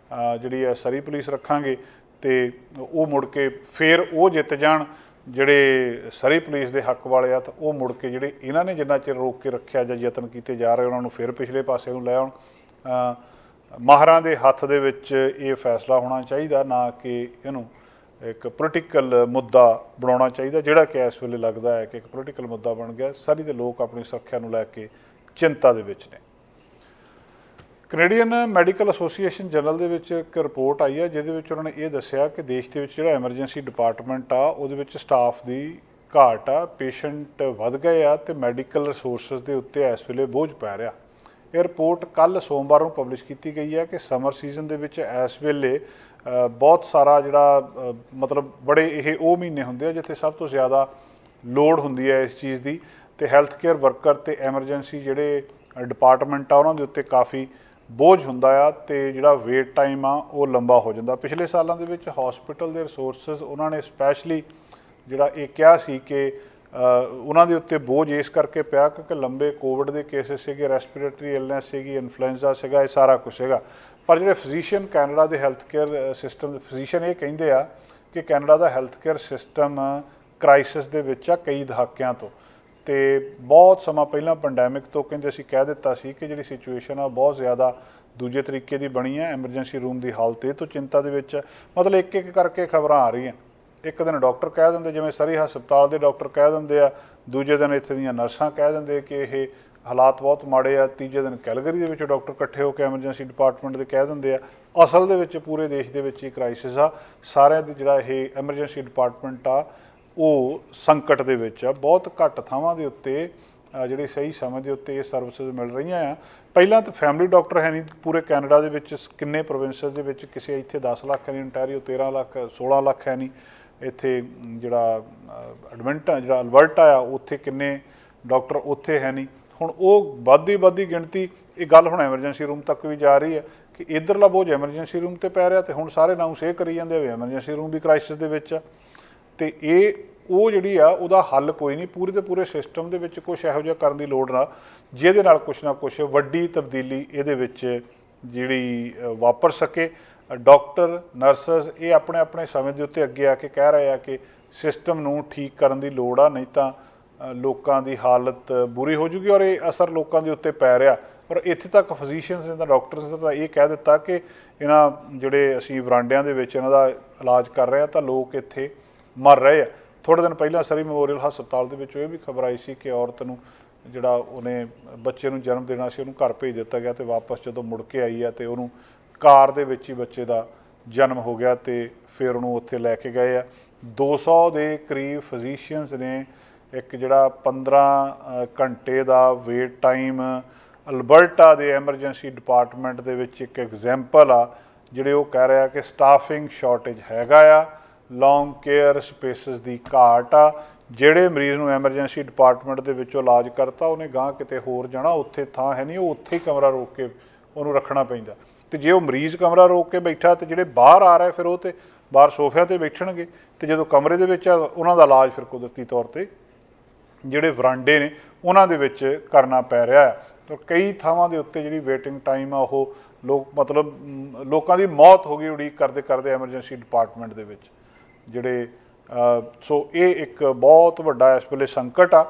Speaker 1: ਜਿਹੜੀ ਹੈ ਸਰੀ ਪੁਲਿਸ ਰੱਖਾਂਗੇ ਤੇ ਉਹ ਮੁੜ ਕੇ ਫੇਰ ਉਹ ਜਿੱਤ ਜਾਣ ਜਿਹੜੇ ਸਰੀ ਪੁਲਿਸ ਦੇ ਹੱਕ ਵਾਲੇ ਆ ਤਾਂ ਉਹ ਮੁੜ ਕੇ ਜਿਹੜੇ ਇਹਨਾਂ ਨੇ ਜਿੰਨਾ ਚਿਰ ਰੋਕ ਕੇ ਰੱਖਿਆ ਜਾਂ ਯਤਨ ਕੀਤੇ ਜਾ ਰਹੇ ਉਹਨਾਂ ਨੂੰ ਫਿਰ ਪਿਛਲੇ ਪਾਸੇ ਨੂੰ ਲੈ ਆਉਣ। ਮਾਹਰਾਂ ਦੇ ਹੱਥ ਦੇ ਵਿੱਚ ਇਹ ਫੈਸਲਾ ਹੋਣਾ ਚਾਹੀਦਾ, ਨਾ ਕਿ ਇਹਨੂੰ ਇੱਕ ਪੋਲੀਟੀਕਲ ਮੁੱਦਾ ਬਣਾਉਣਾ ਚਾਹੀਦਾ, ਜਿਹੜਾ ਕਿ ਇਸ ਵੇਲੇ ਲੱਗਦਾ ਹੈ ਕਿ ਇੱਕ ਪੋਲੀਟੀਕਲ ਮੁੱਦਾ ਬਣ ਗਿਆ। ਸਰੀ ਦੇ ਲੋਕ ਆਪਣੀ ਸੁਰੱਖਿਆ ਨੂੰ ਲੈ ਕੇ ਚਿੰਤਾ ਦੇ ਵਿੱਚ ਨੇ। ਕੈਨੇਡੀਅਨ ਮੈਡੀਕਲ ਐਸੋਸੀਏਸ਼ਨ ਜਰਨਲ ਦੇ ਵਿੱਚ ਇੱਕ ਰਿਪੋਰਟ ਆਈ ਹੈ ਜਿਹਦੇ ਵਿੱਚ ਉਹਨਾਂ ਨੇ ਇਹ ਦੱਸਿਆ ਕਿ ਦੇਸ਼ ਦੇ ਵਿੱਚ ਜਿਹੜਾ ਐਮਰਜੈਂਸੀ ਡਿਪਾਰਟਮੈਂਟ ਆ ਉਹਦੇ ਵਿੱਚ ਸਟਾਫ ਦੀ ਘਾਟ ਆ, ਪੇਸ਼ੈਂਟ ਵੱਧ ਗਏ ਆ ਤੇ ਮੈਡੀਕਲ ਰਿਸੋਰਸਿਸ ਦੇ ਉੱਤੇ ਇਸ ਵੇਲੇ ਬੋਝ ਪੈ ਰਿਹਾ। ਇਹ ਰਿਪੋਰਟ ਕੱਲ੍ਹ ਸੋਮਵਾਰ ਨੂੰ ਪਬਲਿਸ਼ ਕੀਤੀ ਗਈ ਹੈ ਕਿ ਸਮਰ ਸੀਜ਼ਨ ਦੇ ਵਿੱਚ ਇਸ ਵੇਲੇ ਬਹੁਤ ਸਾਰਾ ਜਿਹੜਾ ਮਤਲਬ ਬੜੇ ਇਹ ਉਹ ਮਹੀਨੇ ਹੁੰਦੇ ਆ ਜਿੱਥੇ ਸਭ ਤੋਂ ਜ਼ਿਆਦਾ ਲੋੜ ਹੁੰਦੀ ਹੈ ਇਸ ਚੀਜ਼ ਦੀ, ਤੇ ਹੈਲਥ ਕੇਅਰ ਵਰਕਰ ਤੇ ਐਮਰਜੈਂਸੀ ਜਿਹੜੇ ਡਿਪਾਰਟਮੈਂਟ ਆ ਉਹਨਾਂ ਦੇ ਉੱਤੇ ਕਾਫੀ ਬੋਝ ਹੁੰਦਾ ਆ ਤੇ ਜਿਹੜਾ ਵੇਟ ਟਾਈਮ ਆ ਉਹ ਲੰਬਾ ਹੋ ਜਾਂਦਾ। ਪਿਛਲੇ ਸਾਲਾਂ ਦੇ ਵਿੱਚ ਹਸਪੀਟਲ ਦੇ ਰਿਸੋਰਸਿਸ ਉਹਨਾਂ ਨੇ ਸਪੈਸ਼ਲੀ ਜਿਹੜਾ ਇਹ ਕਿਹਾ ਸੀ ਕਿ ਉਹਨਾਂ ਦੇ ਉੱਤੇ ਬੋਝ ਇਸ ਕਰਕੇ ਪਿਆ ਕਿਉਂਕਿ ਲੰਬੇ ਕੋਵਿਡ ਦੇ ਕੇਸਿਸ ਸੀਗੇ, ਰੈਸਪੀਰੇਟਰੀ ਇਲਨੈਸ ਸੀਗੀ, ਇਨਫਲੂਐਂਜ਼ਾ ਸੀਗਾ, ਇਹ ਸਾਰਾ ਕੁਛ ਸੀਗਾ। ਪਰ ਜਿਹੜੇ ਫਿਜ਼ੀਸ਼ੀਅਨ ਕੈਨੇਡਾ ਦੇ ਹੈਲਥ ਕੇਅਰ ਸਿਸਟਮ ਫਿਜ਼ੀਸ਼ੀਅਨ ਇਹ ਕਹਿੰਦੇ ਆ ਕਿ ਕੈਨੇਡਾ ਦਾ ਹੈਲਥ ਕੇਅਰ ਸਿਸਟਮ ਕ੍ਰਾਈਸਿਸ ਦੇ ਵਿੱਚ ਆ ਕਈ ਦਹਾਕਿਆਂ ਤੋਂ, ਤੇ ਬਹੁਤ ਸਮਾਂ ਪਹਿਲਾਂ ਪੈਂਡੈਮਿਕ ਤੋਂ ਕਹਿੰਦੇ ਅਸੀਂ ਕਹਿ ਦਿੱਤਾ ਸੀ ਕਿ ਜਿਹੜੀ ਸਿਚੁਏਸ਼ਨ ਆ ਬਹੁਤ ਜ਼ਿਆਦਾ ਦੂਜੇ ਤਰੀਕੇ ਦੀ ਬਣੀ ਹੈ। ਐਮਰਜੈਂਸੀ ਰੂਮ ਦੀ ਹਾਲਤ ਇਹ ਤੋਂ ਚਿੰਤਾ ਦੇ ਵਿੱਚ, ਮਤਲਬ ਇੱਕ ਇੱਕ ਕਰਕੇ ਖਬਰਾਂ ਆ ਰਹੀਆਂ। ਇੱਕ ਦਿਨ ਡਾਕਟਰ ਕਹਿ ਦਿੰਦੇ, ਜਿਵੇਂ ਸਰੀ ਹਸਪਤਾਲ ਦੇ ਡਾਕਟਰ ਕਹਿ ਦਿੰਦੇ ਆ, ਦੂਜੇ ਦਿਨ ਇੱਥੇ ਦੀਆਂ ਨਰਸਾਂ ਕਹਿ ਦਿੰਦੇ ਕਿ ਇਹ ਹਾਲਾਤ ਬਹੁਤ ਮਾੜੇ ਆ, ਤੀਜੇ ਦਿਨ ਕੈਲਗਰੀ ਦੇ ਵਿੱਚ ਡਾਕਟਰ ਇਕੱਠੇ ਹੋ ਕੇ ਐਮਰਜੈਂਸੀ ਡਿਪਾਰਟਮੈਂਟ ਦੇ ਕਹਿ ਦਿੰਦੇ ਆ। ਅਸਲ ਦੇ ਵਿੱਚ ਪੂਰੇ ਦੇਸ਼ ਦੇ ਵਿੱਚ ਹੀ ਕ੍ਰਾਈਸਿਸ ਆ, ਸਾਰਿਆਂ ਦੀ ਜਿਹੜਾ ਇਹ ਐਮਰਜੈਂਸੀ ਡਿਪਾਰਟਮੈਂਟ ਆ ਉਹ ਸੰਕਟ ਦੇ ਵਿੱਚ ਆ। ਬਹੁਤ ਘੱਟ ਥਾਵਾਂ ਦੇ ਉੱਤੇ ਜਿਹੜੇ ਸਹੀ ਸਮੇਂ ਦੇ ਉੱਤੇ ਇਹ ਸਰਵਿਸਿਜ਼ ਮਿਲ ਰਹੀਆਂ ਆ। ਪਹਿਲਾਂ ਤਾਂ ਫੈਮਿਲੀ ਡਾਕਟਰ ਹੈ ਨਹੀਂ ਪੂਰੇ ਕੈਨੇਡਾ ਦੇ ਵਿੱਚ, ਕਿੰਨੇ ਪ੍ਰੋਵਿੰਸਿਸ ਦੇ ਵਿੱਚ, ਕਿਸੇ ਇੱਥੇ 10 ਲੱਖ ਹੈ ਨਹੀਂ, ontario 13 ਲੱਖ 16 ਲੱਖ ਹੈ ਨਹੀਂ, ਇੱਥੇ ਜਿਹੜਾ ਐਡਮਿੰਟਨ ਜਿਹੜਾ ਅਲਬਰਟਾ ਆ ਉੱਥੇ ਕਿੰਨੇ ਡਾਕਟਰ ਉੱਥੇ ਹੈ ਨਹੀਂ। ਹੁਣ ਉਹ ਵੱਧਦੀ ਗਿਣਤੀ, ਇਹ ਗੱਲ ਹੁਣ ਐਮਰਜੈਂਸੀ ਰੂਮ ਤੱਕ ਵੀ ਜਾ ਰਹੀ ਹੈ ਕਿ ਇੱਧਰਲਾ ਬੋਝ ਐਮਰਜੈਂਸੀ ਰੂਮ 'ਤੇ ਪੈ ਰਿਹਾ, ਤੇ ਹੁਣ ਸਾਰੇ ਨਾਮ ਸੇ ਕਰੀ ਜਾਂਦੇ ਵੀ ਐਮਰਜੈਂਸੀ ਰੂਮ ਵੀ ਕ੍ਰਾਈਸਿਸ ਦੇ ਵਿੱਚ ਆ। ਤੇ ਇਹ ਉਹ ਜਿਹੜੀ ਆ ਉਹਦਾ ਹੱਲ ਕੋਈ ਨਹੀਂ, ਪੂਰੇ ਦੇ ਪੂਰੇ ਸਿਸਟਮ ਦੇ ਵਿੱਚ ਕੁਛ ਇਹੋ ਜਿਹਾ ਕਰਨ ਦੀ ਲੋੜ ਨਾ ਜਿਹਦੇ ਨਾਲ ਕੁਛ ਨਾ ਕੁਛ ਵੱਡੀ ਤਬਦੀਲੀ ਇਹਦੇ ਵਿੱਚ ਜਿਹੜੀ ਵਾਪਰ ਸਕੇ। ਡਾਕਟਰ ਨਰਸਸ ਇਹ ਆਪਣੇ ਆਪਣੇ ਸਮੇਂ ਦੇ ਉੱਤੇ ਅੱਗੇ ਆ ਕੇ ਕਹਿ ਰਹੇ ਆ ਕਿ ਸਿਸਟਮ ਨੂੰ ਠੀਕ ਕਰਨ ਦੀ ਲੋੜ ਆ, ਨਹੀਂ ਤਾਂ ਲੋਕਾਂ ਦੀ ਹਾਲਤ ਬੁਰੀ ਹੋ ਜੂਗੀ ਔਰ ਇਹ ਅਸਰ ਲੋਕਾਂ ਦੇ ਉੱਤੇ ਪੈ ਰਿਹਾ। ਪਰ ਇੱਥੇ ਤੱਕ ਫਿਜ਼ੀਸ਼ੀਅਨਸ ਨੇ ਤਾਂ ਡਾਕਟਰਸ ਨੇ ਤਾਂ ਇਹ ਕਹਿ ਦਿੱਤਾ ਕਿ ਇਹਨਾਂ ਜਿਹੜੇ ਅਸੀਂ ਵਰਾਂਡਿਆਂ ਦੇ ਵਿੱਚ ਇਹਨਾਂ ਦਾ ਇਲਾਜ ਕਰ ਰਹੇ ਹਾਂ ਤਾਂ ਲੋਕ ਇੱਥੇ ਮਰ ਰਹੇ ਆ। ਥੋੜ੍ਹੇ ਦਿਨ ਪਹਿਲਾਂ ਸਰੀ ਮੈਮੋਰੀਅਲ ਹਸਪਤਾਲ ਦੇ ਵਿੱਚ ਇਹ ਵੀ ਖਬਰ ਆਈ ਸੀ ਕਿ ਔਰਤ ਨੂੰ ਜਿਹੜਾ ਉਹਨੇ ਬੱਚੇ ਨੂੰ ਜਨਮ ਦੇਣਾ ਸੀ ਉਹਨੂੰ ਘਰ ਭੇਜ ਦਿੱਤਾ ਗਿਆ, ਤੇ ਵਾਪਸ ਜਦੋਂ ਮੁੜ ਕੇ ਆਈ ਆ ਤੇ ਉਹਨੂੰ ਕਾਰ ਦੇ ਵਿੱਚ ਹੀ ਬੱਚੇ ਦਾ ਜਨਮ ਹੋ ਗਿਆ ਤੇ ਫਿਰ ਉਹਨੂੰ ਉੱਥੇ ਲੈ ਕੇ ਗਏ ਆ। 200 ਦੇ ਕਰੀਬ ਫਿਜ਼ੀਸ਼ੀਅਨਸ ਨੇ ਇੱਕ ਜਿਹੜਾ 15 ਘੰਟੇ ਦਾ ਵੇਟ ਟਾਈਮ ਅਲਬਰਟਾ ਦੇ ਐਮਰਜੈਂਸੀ ਡਿਪਾਰਟਮੈਂਟ ਦੇ ਵਿੱਚ ਇੱਕ ਐਗਜ਼ੈਂਪਲ ਆ, ਜਿਹੜੇ ਉਹ ਕਹਿ ਰਿਹਾ ਕਿ ਸਟਾਫਿੰਗ ਸ਼ਾਰਟੇਜ ਹੈਗਾ ਆ, ਲੌਂਗ ਕੇਅਰ ਸਪੇਸਿਸ ਦੀ ਘਾਟ ਆ। ਜਿਹੜੇ ਮਰੀਜ਼ ਨੂੰ ਐਮਰਜੈਂਸੀ ਡਿਪਾਰਟਮੈਂਟ ਦੇ ਵਿੱਚੋਂ ਇਲਾਜ ਕਰਤਾ ਉਹਨੇ ਗਾਂਹ ਕਿਤੇ ਹੋਰ ਜਾਣਾ, ਉੱਥੇ ਥਾਂ ਹੈ ਨਹੀਂ, ਉਹ ਉੱਥੇ ਹੀ ਕਮਰਾ ਰੋਕ ਕੇ ਉਹਨੂੰ ਰੱਖਣਾ ਪੈਂਦਾ। ਤੇ ਜੇ ਉਹ ਮਰੀਜ਼ ਕਮਰਾ ਰੋਕ ਕੇ ਬੈਠਾ ਤੇ ਜਿਹੜੇ ਬਾਹਰ ਆ ਰਹੇ ਫਿਰ ਉਹ ਤੇ ਬਾਹਰ ਸੋਫਿਆਂ 'ਤੇ ਬੈਠਣਗੇ, ਤੇ ਜਦੋਂ ਕਮਰੇ ਦੇ ਵਿੱਚ ਉਹਨਾਂ ਦਾ ਇਲਾਜ ਫਿਰ ਕੁਦਰਤੀ ਤੌਰ 'ਤੇ ਜਿਹੜੇ ਵਰਾਂਡੇ ਨੇ ਉਹਨਾਂ ਦੇ ਵਿੱਚ ਕਰਨਾ ਪੈ ਰਿਹਾ ਹੈ। ਤਾਂ ਕਈ ਥਾਵਾਂ ਦੇ ਉੱਤੇ ਜਿਹੜੀ ਵੇਟਿੰਗ ਟਾਈਮ ਆ ਉਹ ਮਤਲਬ ਲੋਕਾਂ ਦੀ ਮੌਤ ਹੋ ਗਈ ਉਡੀਕ ਕਰਦੇ ਕਰਦੇ ਐਮਰਜੈਂਸੀ ਡਿਪਾਰਟਮੈਂਟ ਦੇ ਵਿੱਚ ਜਿਹੜੇ। ਸੋ ਇਹ ਇੱਕ ਬਹੁਤ ਵੱਡਾ ਇਸ ਵੇਲੇ ਸੰਕਟ ਆ।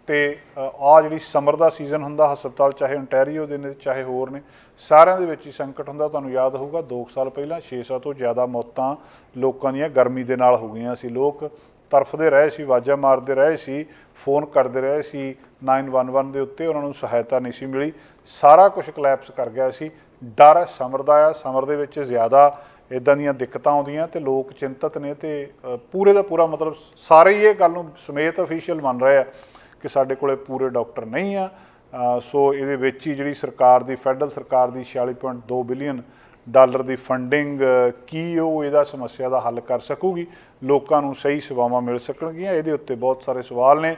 Speaker 1: ਤੇ ਆ ਜਿਹੜੀ ਸਮਰ ਦਾ ਸੀਜ਼ਨ ਹੁੰਦਾ ਹਸਪਤਾਲ ਚਾਹੇ ontario ਦੇ ਨੇ ਚਾਹੇ ਹੋਰ ਨੇ, ਸਾਰਿਆਂ ਦੇ ਵਿੱਚ ਹੀ ਸੰਕਟ ਹੁੰਦਾ। ਤੁਹਾਨੂੰ ਯਾਦ ਹੋਊਗਾ 2 ਸਾਲ ਪਹਿਲਾਂ 600 ਤੋਂ ਜ਼ਿਆਦਾ ਮੌਤਾਂ ਲੋਕਾਂ ਦੀਆਂ ਗਰਮੀ ਦੇ ਨਾਲ ਹੋ ਗਈਆਂ ਸੀ। ਲੋਕ ਤਰਫਦੇ ਰਹੇ ਸੀ, ਆਵਾਜ਼ਾਂ ਮਾਰਦੇ ਰਹੇ ਸੀ, ਫੋਨ ਕਰਦੇ ਰਹੇ ਸੀ 911 ਦੇ ਉੱਤੇ, ਉਹਨਾਂ ਨੂੰ ਸਹਾਇਤਾ ਨਹੀਂ ਸੀ ਮਿਲੀ, ਸਾਰਾ ਕੁਝ ਕਲੈਪਸ ਕਰ ਗਿਆ ਸੀ। ਡਰ ਸਮਰ ਦਾ ਆ, ਸਮਰ ਦੇ ਵਿੱਚ ਜ਼ਿਆਦਾ ਇੱਦਾਂ ਦੀਆਂ ਦਿੱਕਤਾਂ ਆਉਂਦੀਆਂ ਤੇ ਲੋਕ ਚਿੰਤਤ ਨੇ ਤੇ ਪੂਰੇ ਦਾ ਪੂਰਾ ਮਤਲਬ ਸਾਰੇ ਹੀ ਇਹ ਗੱਲ ਨੂੰ ਸਮੇਤ ਅਫੀਸ਼ੀਅਲ ਮੰਨ ਰਹੇ ਆ ਕਿ ਸਾਡੇ ਕੋਲੇ ਪੂਰੇ ਡਾਕਟਰ ਨਹੀਂ ਆ। ਸੋ ਇਹਦੇ ਵਿੱਚ ਹੀ ਜਿਹੜੀ ਸਰਕਾਰ ਦੀ ਫੈਡਰਲ ਸਰਕਾਰ ਦੀ 46.2 ਬਿਲੀਅਨ ਡਾਲਰ ਦੀ ਫੰਡਿੰਗ ਕੀ ਉਹ ਇਹਦਾ ਸਮੱਸਿਆ ਦਾ ਹੱਲ ਕਰ ਸਕੂਗੀ, ਲੋਕਾਂ ਨੂੰ ਸਹੀ ਸੇਵਾਵਾਂ ਮਿਲ ਸਕਣਗੀਆਂ, ਇਹਦੇ ਉੱਤੇ ਬਹੁਤ ਸਾਰੇ ਸਵਾਲ ਨੇ।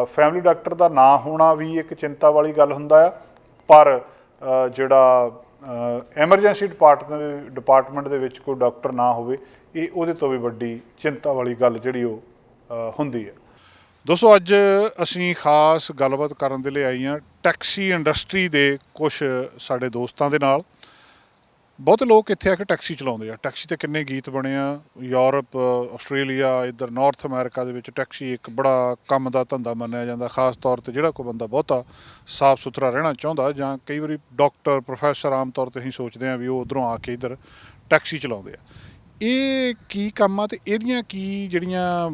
Speaker 1: ਫੈਮਿਲੀ ਡਾਕਟਰ ਦਾ ਨਾ ਹੋਣਾ ਵੀ ਇੱਕ ਚਿੰਤਾ ਵਾਲੀ ਗੱਲ ਹੁੰਦਾ ਆ, ਪਰ ਜਿਹੜਾ ਐਮਰਜੈਂਸੀ ਡਿਪਾਰਟਮੈਂਟ ਦੇ ਵਿੱਚ ਕੋਈ ਡਾਕਟਰ ਨਾ ਹੋਵੇ ਇਹ ਉਹਦੇ ਤੋਂ ਵੀ ਵੱਡੀ ਚਿੰਤਾ ਵਾਲੀ ਗੱਲ ਜਿਹੜੀ ਉਹ ਹੁੰਦੀ ਹੈ। ਦੋਸਤੋ ਅੱਜ ਅਸੀਂ ਖਾਸ ਗੱਲਬਾਤ ਕਰਨ ਦੇ ਲਈ ਆਏ ਹਾਂ ਟੈਕਸੀ ਇੰਡਸਟਰੀ ਦੇ ਕੁਝ ਸਾਡੇ ਦੋਸਤਾਂ ਦੇ ਨਾਲ। ਬਹੁਤੇ ਲੋਕ ਇੱਥੇ ਆ ਕੇ ਟੈਕਸੀ ਚਲਾਉਂਦੇ ਆ। ਟੈਕਸੀ ਤੇ ਕਿੰਨੇ ਗੀਤ ਬਣੇ ਆ। ਯੂਰਪ, ਆਸਟ੍ਰੇਲੀਆ, ਇੱਧਰ ਨਾਰਥ ਅਮਰੀਕਾ ਦੇ ਵਿੱਚ ਟੈਕਸੀ ਇੱਕ ਬੜਾ ਕੰਮ ਦਾ ਧੰਦਾ ਮੰਨਿਆ ਜਾਂਦਾ। ਖਾਸ ਤੌਰ ਤੇ ਜਿਹੜਾ ਕੋਈ ਬੰਦਾ ਬਹੁਤਾ ਸਾਫ਼ ਸੁਥਰਾ ਰਹਿਣਾ ਚਾਹੁੰਦਾ, ਜਾਂ ਕਈ ਵਾਰੀ ਡਾਕਟਰ, ਪ੍ਰੋਫੈਸਰ, ਆਮ ਤੌਰ ਤੇ ਅਸੀਂ ਸੋਚਦੇ ਹਾਂ ਵੀ ਉਹ ਉੱਧਰੋਂ ਆ ਕੇ ਇੱਧਰ ਟੈਕਸੀ ਚਲਾਉਂਦੇ ਆ। ਇਹ ਕੀ ਕੰਮ ਆ ਤੇ ਇਹਦੀਆਂ ਕੀ ਜਿਹੜੀਆਂ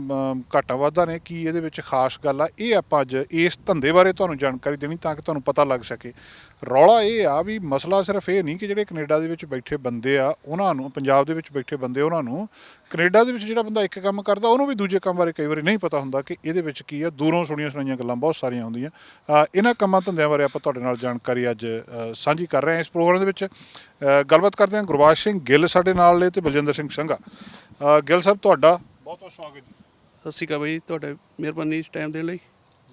Speaker 1: ਘਾਟਾਂ ਵਾਧਾਂ ਨੇ, ਕੀ ਇਹਦੇ ਵਿੱਚ ਖਾਸ ਗੱਲ ਆ, ਇਹ ਆਪਾਂ ਅੱਜ ਇਸ ਧੰਦੇ ਬਾਰੇ ਤੁਹਾਨੂੰ ਜਾਣਕਾਰੀ ਦੇਣੀ ਤਾਂ ਕਿ ਤੁਹਾਨੂੰ ਪਤਾ ਲੱਗ ਸਕੇ। ਰੌਲਾ ਇਹ ਆ ਵੀ ਮਸਲਾ ਸਿਰਫ ਇਹ ਨਹੀਂ ਕਿ ਜਿਹੜੇ ਕੈਨੇਡਾ ਦੇ ਵਿੱਚ ਬੈਠੇ ਬੰਦੇ ਆ ਉਹਨਾਂ ਨੂੰ, ਪੰਜਾਬ ਦੇ ਵਿੱਚ ਬੈਠੇ ਬੰਦੇ ਉਹਨਾਂ ਨੂੰ, ਕੈਨੇਡਾ ਦੇ ਵਿੱਚ ਜਿਹੜਾ ਬੰਦਾ ਇੱਕ ਕੰਮ ਕਰਦਾ ਉਹਨੂੰ ਵੀ ਦੂਜੇ ਕੰਮ ਬਾਰੇ ਕਈ ਵਾਰੀ ਨਹੀਂ ਪਤਾ ਹੁੰਦਾ ਕਿ ਇਹਦੇ ਵਿੱਚ ਕੀ ਆ। ਦੂਰੋਂ ਸੁਣੀਆਂ ਸੁਣਾਈਆਂ ਗੱਲਾਂ ਬਹੁਤ ਸਾਰੀਆਂ ਹੁੰਦੀਆਂ। ਇਹਨਾਂ ਕੰਮਾਂ ਧੰਦਿਆਂ ਬਾਰੇ ਆਪਾਂ ਤੁਹਾਡੇ ਨਾਲ ਜਾਣਕਾਰੀ ਅੱਜ ਸਾਂਝੀ ਕਰ ਰਹੇ ਹਾਂ ਇਸ ਪ੍ਰੋਗਰਾਮ ਦੇ ਵਿੱਚ। ਗੱਲਬਾਤ ਕਰਦੇ ਹਾਂ। ਗੁਰਬਾਜ ਸਿੰਘ ਗਿੱਲ ਸਾਡੇ ਨਾਲ ਨੇ ਤੇ ਬਲਜਿੰਦਰ ਸਿੰਘ ਸੰਘਾ। ਗਿੱਲ ਸਾਹਿਬ, ਤੁਹਾਡਾ ਬਹੁਤ ਬਹੁਤ ਸਵਾਗਤ ਜੀ।
Speaker 2: ਸਤਿ ਸ਼੍ਰੀ ਅਕਾਲ ਬਾਈ, ਤੁਹਾਡਾ ਮਿਹਰਬਾਨੀ ਟਾਈਮ ਦੇਣ ਲਈ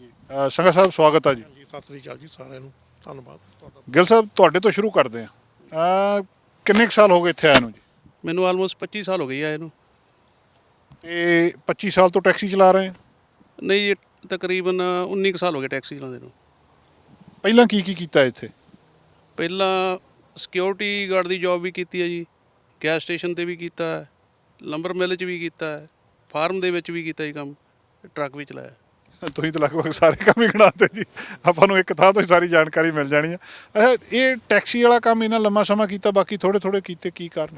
Speaker 1: ਜੀ। ਸੰਘਾ ਸਾਹਿਬ, ਸਵਾਗਤ ਆ ਜੀ।
Speaker 3: ਸਤਿ ਸ੍ਰੀ ਅਕਾਲ ਜੀ ਸਾਰਿਆਂ ਨੂੰ, ਧੰਨਵਾਦ ਤੁਹਾਡਾ।
Speaker 1: ਗਿੱਲ ਸਾਹਿਬ, ਤੁਹਾਡੇ ਤੋਂ ਸ਼ੁਰੂ ਕਰਦੇ ਹਾਂ। ਕਿੰਨੇ ਕੁ ਸਾਲ ਹੋ ਗਏ ਇੱਥੇ ਆਏ ਨੂੰ ਜੀ?
Speaker 2: ਮੈਨੂੰ ਆਲਮੋਸਟ 25 ਸਾਲ ਹੋ ਗਏ ਆ ਇਹਨੂੰ।
Speaker 1: ਤੇ 25 ਸਾਲ ਤੋਂ ਟੈਕਸੀ ਚਲਾ ਰਹੇ ਆ?
Speaker 2: ਨਹੀਂ, ਤਕਰੀਬਨ 19 ਕੁ ਸਾਲ ਹੋ ਗਏ ਟੈਕਸੀ ਚਲਾਉਂਦੇ ਨੂੰ।
Speaker 1: ਪਹਿਲਾਂ ਕੀ ਕੀ ਕੀਤਾ ਇੱਥੇ?
Speaker 2: ਪਹਿਲਾਂ ਸਿਕਿਉਰਿਟੀ ਗਾਰਡ ਦੀ ਜੌਬ ਵੀ ਕੀਤੀ ਹੈ ਜੀ, ਗੈਸ ਸਟੇਸ਼ਨ ਤੇ ਵੀ ਕੀਤਾ ਹੈ, ਲੰਬਰ ਮਿੱਲ 'ਚ ਵੀ ਕੀਤਾ ਹੈ, ਫਾਰਮ ਦੇ ਵਿੱਚ ਵੀ ਕੀਤਾ ਜੀ ਕੰਮ, ਟਰੱਕ ਵੀ ਚਲਾਇਆ।
Speaker 1: ਤੁਸੀਂ ਤਾਂ ਲਗਭਗ ਸਾਰੇ ਕੰਮ ਹੀ ਗਿਣਾਤੇ ਜੀ। ਆਪਾਂ ਨੂੰ ਇੱਕ ਥਾਂ ਤੋਂ ਹੀ ਸਾਰੀ ਜਾਣਕਾਰੀ ਮਿਲ ਜਾਣੀ ਆ। ਅੱਛਾ, ਇਹ ਟੈਕਸੀ ਵਾਲਾ ਕੰਮ ਇਹਨਾਂ ਲੰਮਾ ਸਮਾਂ ਕੀਤਾ, ਬਾਕੀ ਥੋੜ੍ਹੇ ਥੋੜ੍ਹੇ ਕੀਤੇ, ਕੀ ਕਾਰਨ?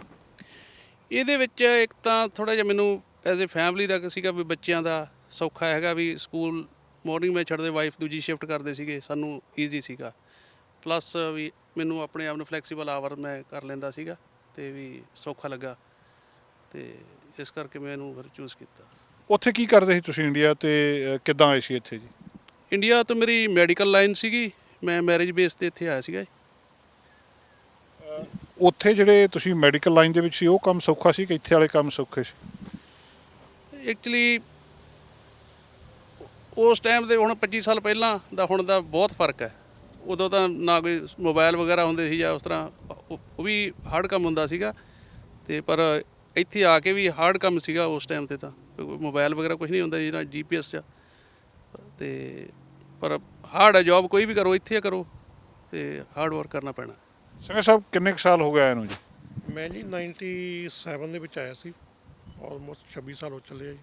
Speaker 2: ਇਹਦੇ ਵਿੱਚ ਇੱਕ ਤਾਂ ਥੋੜ੍ਹਾ ਜਿਹਾ ਮੈਨੂੰ ਐਜ਼ ਏ ਫੈਮਿਲੀ ਦਾ ਸੀਗਾ ਵੀ ਬੱਚਿਆਂ ਦਾ ਸੌਖਾ ਹੈਗਾ ਵੀ ਸਕੂਲ ਮਾਰਨਿੰਗ ਮੈਂ ਛੱਡਦੇ, ਵਾਈਫ ਦੂਜੀ ਸ਼ਿਫਟ ਕਰਦੇ ਸੀਗੇ, ਸਾਨੂੰ ਈਜ਼ੀ ਸੀਗਾ। ਪਲੱਸ ਵੀ ਮੈਨੂੰ ਆਪਣੇ ਆਪ ਨੂੰ ਫਲੈਕਸੀਬਲ ਆਵਰ ਮੈਂ ਕਰ ਲੈਂਦਾ ਸੀਗਾ ਅਤੇ ਵੀ ਸੌਖਾ ਲੱਗਾ, ਅਤੇ ਇਸ ਕਰਕੇ ਮੈਂ ਇਹਨੂੰ ਫਿਰ ਚੂਜ਼ ਕੀਤਾ।
Speaker 1: ਉੱਥੇ ਕੀ ਕਰਦੇ ਸੀ ਤੁਸੀਂ ਇੰਡੀਆ, ਤੇ ਕਿੱਦਾਂ ਆਏ ਸੀ ਇੱਥੇ ਜੀ?
Speaker 2: ਇੰਡੀਆ ਤੋਂ ਮੇਰੀ ਮੈਡੀਕਲ ਲਾਈਨ ਸੀਗੀ, ਮੈਂ ਮੈਰਿਜ ਬੇਸ 'ਤੇ ਇੱਥੇ ਆਇਆ ਸੀਗਾ।
Speaker 1: ਉੱਥੇ ਜਿਹੜੇ ਤੁਸੀਂ ਮੈਡੀਕਲ ਲਾਈਨ ਦੇ ਵਿੱਚ ਸੀ, ਉਹ ਕੰਮ ਸੌਖਾ ਸੀ ਕਿ ਇੱਥੇ ਵਾਲੇ ਕੰਮ ਸੌਖੇ ਸੀ?
Speaker 2: ਐਕਚੁਅਲੀ ਉਸ ਟਾਈਮ ਦੇ, ਹੁਣ 25 ਸਾਲ ਪਹਿਲਾਂ ਦਾ ਹੁਣ ਦਾ ਬਹੁਤ ਫਰਕ ਹੈ। ਉਦੋਂ ਤਾਂ ਨਾ ਕੋਈ ਮੋਬਾਈਲ ਵਗੈਰਾ ਹੁੰਦੇ ਸੀ ਜਾਂ ਉਸ ਤਰ੍ਹਾਂ, ਉਹ ਵੀ ਹਾਰਡ ਕੰਮ ਹੁੰਦਾ ਸੀਗਾ। ਅਤੇ ਪਰ ਇੱਥੇ ਆ ਕੇ ਵੀ ਹਾਰਡ ਕੰਮ ਸੀਗਾ ਉਸ ਟਾਈਮ 'ਤੇ, ਤਾਂ ਮੋਬਾਈਲ ਵਗੈਰਾ ਕੁਛ ਨਹੀਂ ਹੁੰਦਾ ਜੀ, ਨਾ GPS 'ਚ। ਅਤੇ ਪਰ ਹਾਰਡ ਹੈ ਜੋਬ, ਕੋਈ ਵੀ ਕਰੋ ਇੱਥੇ ਕਰੋ, ਅਤੇ ਹਾਰਡ ਵਰਕ ਕਰਨਾ ਪੈਣਾ।
Speaker 1: ਸੰਘਾ ਸਾਹਿਬ, ਕਿੰਨੇ ਕੁ ਸਾਲ ਹੋ ਗਏ ਆਏ ਨੂੰ ਜੀ?
Speaker 3: ਮੈਂ ਜੀ 97 ਦੇ ਵਿੱਚ ਆਇਆ ਸੀ, ਆਲਮੋਸਟ 26 ਸਾਲ ਹੋ ਚੱਲੇ ਆ ਜੀ।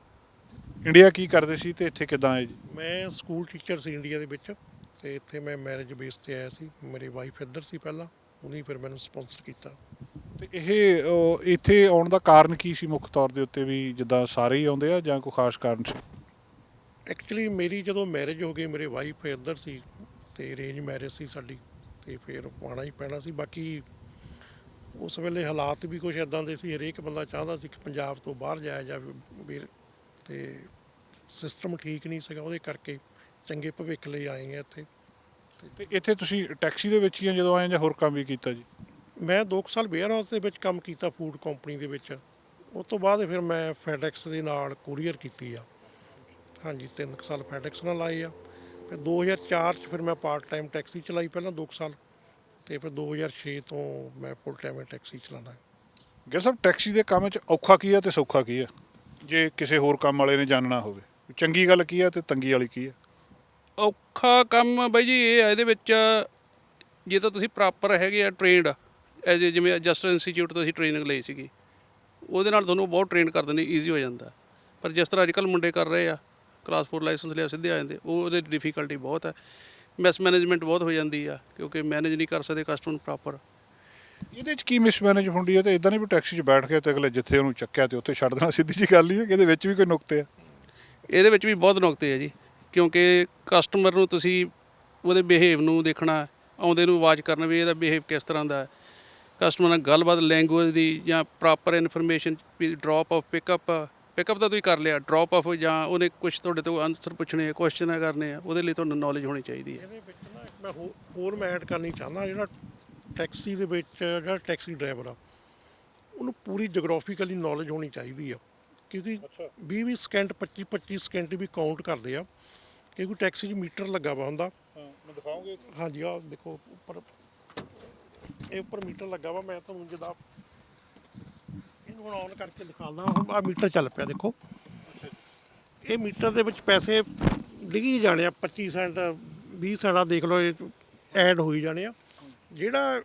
Speaker 1: ਇੰਡੀਆ ਕੀ ਕਰਦੇ ਸੀ ਤੇ ਇੱਥੇ ਕਿੱਦਾਂ ਆਏ ਜੀ?
Speaker 3: ਮੈਂ ਸਕੂਲ ਟੀਚਰ ਸੀ ਇੰਡੀਆ ਦੇ ਵਿੱਚ, ਅਤੇ ਇੱਥੇ ਮੈਂ ਮੈਰਿਜ ਬੇਸ 'ਤੇ ਆਇਆ ਸੀ। ਮੇਰੀ ਵਾਈਫ ਇੱਧਰ ਸੀ ਪਹਿਲਾਂ, ਉਹਨੇ ਫਿਰ ਮੈਨੂੰ ਸਪੋਂਸਰ ਕੀਤਾ।
Speaker 1: ਤੇ ਇਹ ਇੱਥੇ ਆਉਣ ਦਾ ਕਾਰਨ ਕੀ ਸੀ ਮੁੱਖ ਤੌਰ ਦੇ ਉੱਤੇ, ਵੀ ਜਿੱਦਾਂ ਸਾਰੇ ਹੀ ਆਉਂਦੇ ਆ ਜਾਂ ਕੋਈ ਖਾਸ ਕਾਰਨ ਸੀ?
Speaker 3: ਐਕਚੁਅਲੀ ਮੇਰੀ ਜਦੋਂ ਮੈਰਿਜ ਹੋ ਗਈ, ਮੇਰੇ ਵਾਈਫ ਇੱਧਰ ਸੀ ਅਤੇ ਅਰੇਂਜ ਮੈਰਿਜ ਸੀ ਸਾਡੀ, ਅਤੇ ਫਿਰ ਆਉਣਾ ਹੀ ਪੈਣਾ ਸੀ। ਬਾਕੀ ਉਸ ਵੇਲੇ ਹਾਲਾਤ ਵੀ ਕੁਛ ਇੱਦਾਂ ਦੇ ਸੀ, ਹਰੇਕ ਬੰਦਾ ਚਾਹੁੰਦਾ ਸੀ ਕਿ ਪੰਜਾਬ ਤੋਂ ਬਾਹਰ ਜਾਇਆ ਜਾਵੇ ਵੀ, ਅਤੇ ਸਿਸਟਮ ਠੀਕ ਨਹੀਂ ਸੀਗਾ, ਉਹਦੇ ਕਰਕੇ ਚੰਗੇ ਭਵਿੱਖ ਲਈ ਆਏ ਹਾਂ ਇੱਥੇ।
Speaker 1: ਤੇ ਇੱਥੇ ਤੁਸੀਂ ਟੈਕਸੀ ਦੇ ਵਿੱਚ ਹੀ ਜਦੋਂ ਆਏ ਜਾਂ ਹੋਰ ਕੰਮ ਵੀ ਕੀਤਾ ਜੀ?
Speaker 3: ਮੈਂ 2 ਸਾਲ ਵੇਅਰ ਹਾਊਸ ਦੇ ਵਿੱਚ ਕੰਮ ਕੀਤਾ, ਫੂਡ ਕੰਪਨੀ ਦੇ ਵਿੱਚ। ਉਸ ਤੋਂ ਬਾਅਦ ਫਿਰ ਮੈਂ ਫੈਡੈਕਸ ਦੇ ਨਾਲ ਕੁਰੀਅਰ ਕੀਤੀ ਆ। ਹਾਂਜੀ, 3 ਸਾਲ ਫੈਡੈਕਸ ਨਾਲ ਲਾਏ ਆ। ਫਿਰ 2004 'ਚ ਫਿਰ ਮੈਂ ਪਾਰਟ ਟਾਈਮ ਟੈਕਸੀ ਚਲਾਈ ਪਹਿਲਾਂ 2 ਸਾਲ, ਅਤੇ ਫਿਰ 2006 ਤੋਂ ਮੈਂ ਫੁੱਲ ਟਾਈਮ ਟੈਕਸੀ ਚਲਾਉਣਾ।
Speaker 1: ਗਿੱਲ ਸਾਹਿਬ, ਟੈਕਸੀ ਦੇ ਕੰਮ 'ਚ ਔਖਾ ਕੀ ਆ ਤੇ ਸੌਖਾ ਕੀ ਆ, ਜੇ ਕਿਸੇ ਹੋਰ ਕੰਮ ਵਾਲੇ ਨੇ ਜਾਣਨਾ ਹੋਵੇ? ਚੰਗੀ ਗੱਲ ਕੀ ਆ ਤੇ ਤੰਗੀ ਵਾਲੀ ਕੀ ਆ?
Speaker 2: ਔਖਾ ਕੰਮ ਬਾਈ ਜੀ ਇਹ ਆ, ਇਹਦੇ ਵਿੱਚ ਜੇ ਤਾਂ ਤੁਸੀਂ ਪ੍ਰੋਪਰ ਹੈਗੇ ਆ ਟ੍ਰੇਨਡ, ਐਜ ਜਿਵੇਂ ਜਸਟਰ ਇੰਸਟੀਚਿਊਟ ਤੋਂ ਅਸੀਂ ਟ੍ਰੇਨਿੰਗ ਲਈ ਸੀਗੀ, ਉਹਦੇ ਨਾਲ ਤੁਹਾਨੂੰ ਬਹੁਤ ਟ੍ਰੇਨ ਕਰ ਦਿੰਦੇ, ਈਜ਼ੀ ਹੋ ਜਾਂਦਾ। ਪਰ ਜਿਸ ਤਰ੍ਹਾਂ ਅੱਜ ਕੱਲ੍ਹ ਮੁੰਡੇ ਕਰ ਰਹੇ ਆ, ਕਲਾਸ 4 ਲਾਇਸੈਂਸ ਲਿਆ ਸਿੱਧੇ ਆ ਜਾਂਦੇ, ਉਹਦੇ ਡਿਫੀਕਲਟੀ ਬਹੁਤ ਹੈ। ਮਿਸ ਮੈਨੇਜਮੈਂਟ ਬਹੁਤ ਹੋ ਜਾਂਦੀ ਆ, ਕਿਉਂਕਿ ਮੈਨੇਜ ਨਹੀਂ ਕਰ ਸਕਦੇ ਕਸਟਮਰ ਨੂੰ ਪ੍ਰੋਪਰ।
Speaker 1: ਇਹਦੇ 'ਚ ਕੀ ਮਿਸਮੈਨੇਜ ਹੁੰਦੀ ਹੈ? ਤੇ ਇਦਾਂ ਨਹੀਂ ਵੀ ਟੈਕਸੀ 'ਚ ਬੈਠ ਕੇ ਤੇ ਅਗਲੇ ਜਿੱਥੇ ਉਹਨੂੰ ਚੱਕਿਆ ਤੇ ਉੱਥੇ ਛੱਡ ਦੇਣਾ, ਸਿੱਧੀ ਜਿਹੀ ਗੱਲ ਹੀ ਹੈ ਕਿ ਇਹਦੇ ਵਿੱਚ ਵੀ ਕੋਈ ਨੁਕਤੇ ਆ?
Speaker 2: ਇਹਦੇ ਵਿੱਚ ਵੀ ਬਹੁਤ ਨੁਕਤੇ ਆ ਜੀ, ਕਿਉਂਕਿ ਕਸਟਮਰ ਨੂੰ ਤੁਸੀਂ ਉਹਦੇ ਬਿਹੇਵ ਨੂੰ ਦੇਖਣਾ, ਆਉਂਦੇ ਨੂੰ ਆਵਾਜ਼ ਕਰਨਾ ਵੀ ਇਹਦਾ ਬਿਹੇਵ ਕਿਸ ਤਰ੍ਹਾਂ ਦਾ ਹੈ, ਕਸਟਮਰ ਨਾਲ ਗੱਲਬਾਤ, ਲੈਂਗੁਏਜ ਦੀ, ਜਾਂ ਪ੍ਰੋਪਰ ਇਨਫੋਰਮੇਸ਼ਨ ਵੀ, ਡਰੋਪ ਆਫ ਪਿਕਅਪ ਤਾਂ ਤੁਸੀਂ ਕਰ ਲਿਆ, ਡਰੋਪ ਆਫ ਜਾਂ ਉਹਨੇ ਕੁਛ ਤੁਹਾਡੇ ਤੋਂ ਆਨਸਰ ਪੁੱਛਣੇ ਆ, ਕੁਐਸਚਨ ਕਰਨੇ ਆ, ਉਹਦੇ ਲਈ ਤੁਹਾਨੂੰ ਨੌਲੇਜ ਹੋਣੀ ਚਾਹੀਦੀ ਹੈ।
Speaker 3: ਇਹਦੇ ਵਿੱਚ ਨਾ ਮੈਂ ਹੋਰ ਮੈਂ ਐਡ ਕਰਨੀ ਚਾਹੁੰਦਾ, ਜਿਹੜਾ ਟੈਕਸੀ ਦੇ ਵਿੱਚ ਜਿਹੜਾ ਟੈਕਸੀ ਡਰਾਈਵਰ ਆ, ਉਹਨੂੰ ਪੂਰੀ ਜਗਰਾਫੀਕਲੀ ਨੌਲੇਜ ਹੋਣੀ ਚਾਹੀਦੀ ਆ, ਕਿਉਂਕਿ 20 ਸਕਿੰਟ 25 ਸਕਿੰਟ ਵੀ ਕਾਊਂਟ ਕਰਦੇ ਆ, ਕਿਉਂਕਿ ਟੈਕਸੀ 'ਚ ਮੀਟਰ ਲੱਗਾ ਵਾ ਹੁੰਦਾ।
Speaker 1: ਦਿਖਾਓਗੇ?
Speaker 3: ਹਾਂਜੀ, ਆਹ ਦੇਖੋ ਉੱਪਰ, ਇਹ ਉੱਪਰ ਮੀਟਰ ਲੱਗਾ ਵਾ। ਮੈਂ ਤੁਹਾਨੂੰ ਜਿੱਦਾਂ ਇਹਨੂੰ ਹੁਣ ਔਨ ਕਰਕੇ ਦਿਖਾਉਂਦਾ, ਹੁਣ ਆਹ ਮੀਟਰ ਚੱਲ ਪਿਆ ਦੇਖੋ। ਇਹ ਮੀਟਰ ਦੇ ਵਿੱਚ ਪੈਸੇ ਡਿੱਗੀ ਜਾਣੇ ਆ, 25 ਸੈਂਟ 20 ਸੈਂਟ, ਆ ਦੇਖ ਲਓ, ਇਹ ਐਡ ਹੋਈ ਜਾਣੇ ਆ। ਜਿਹੜਾ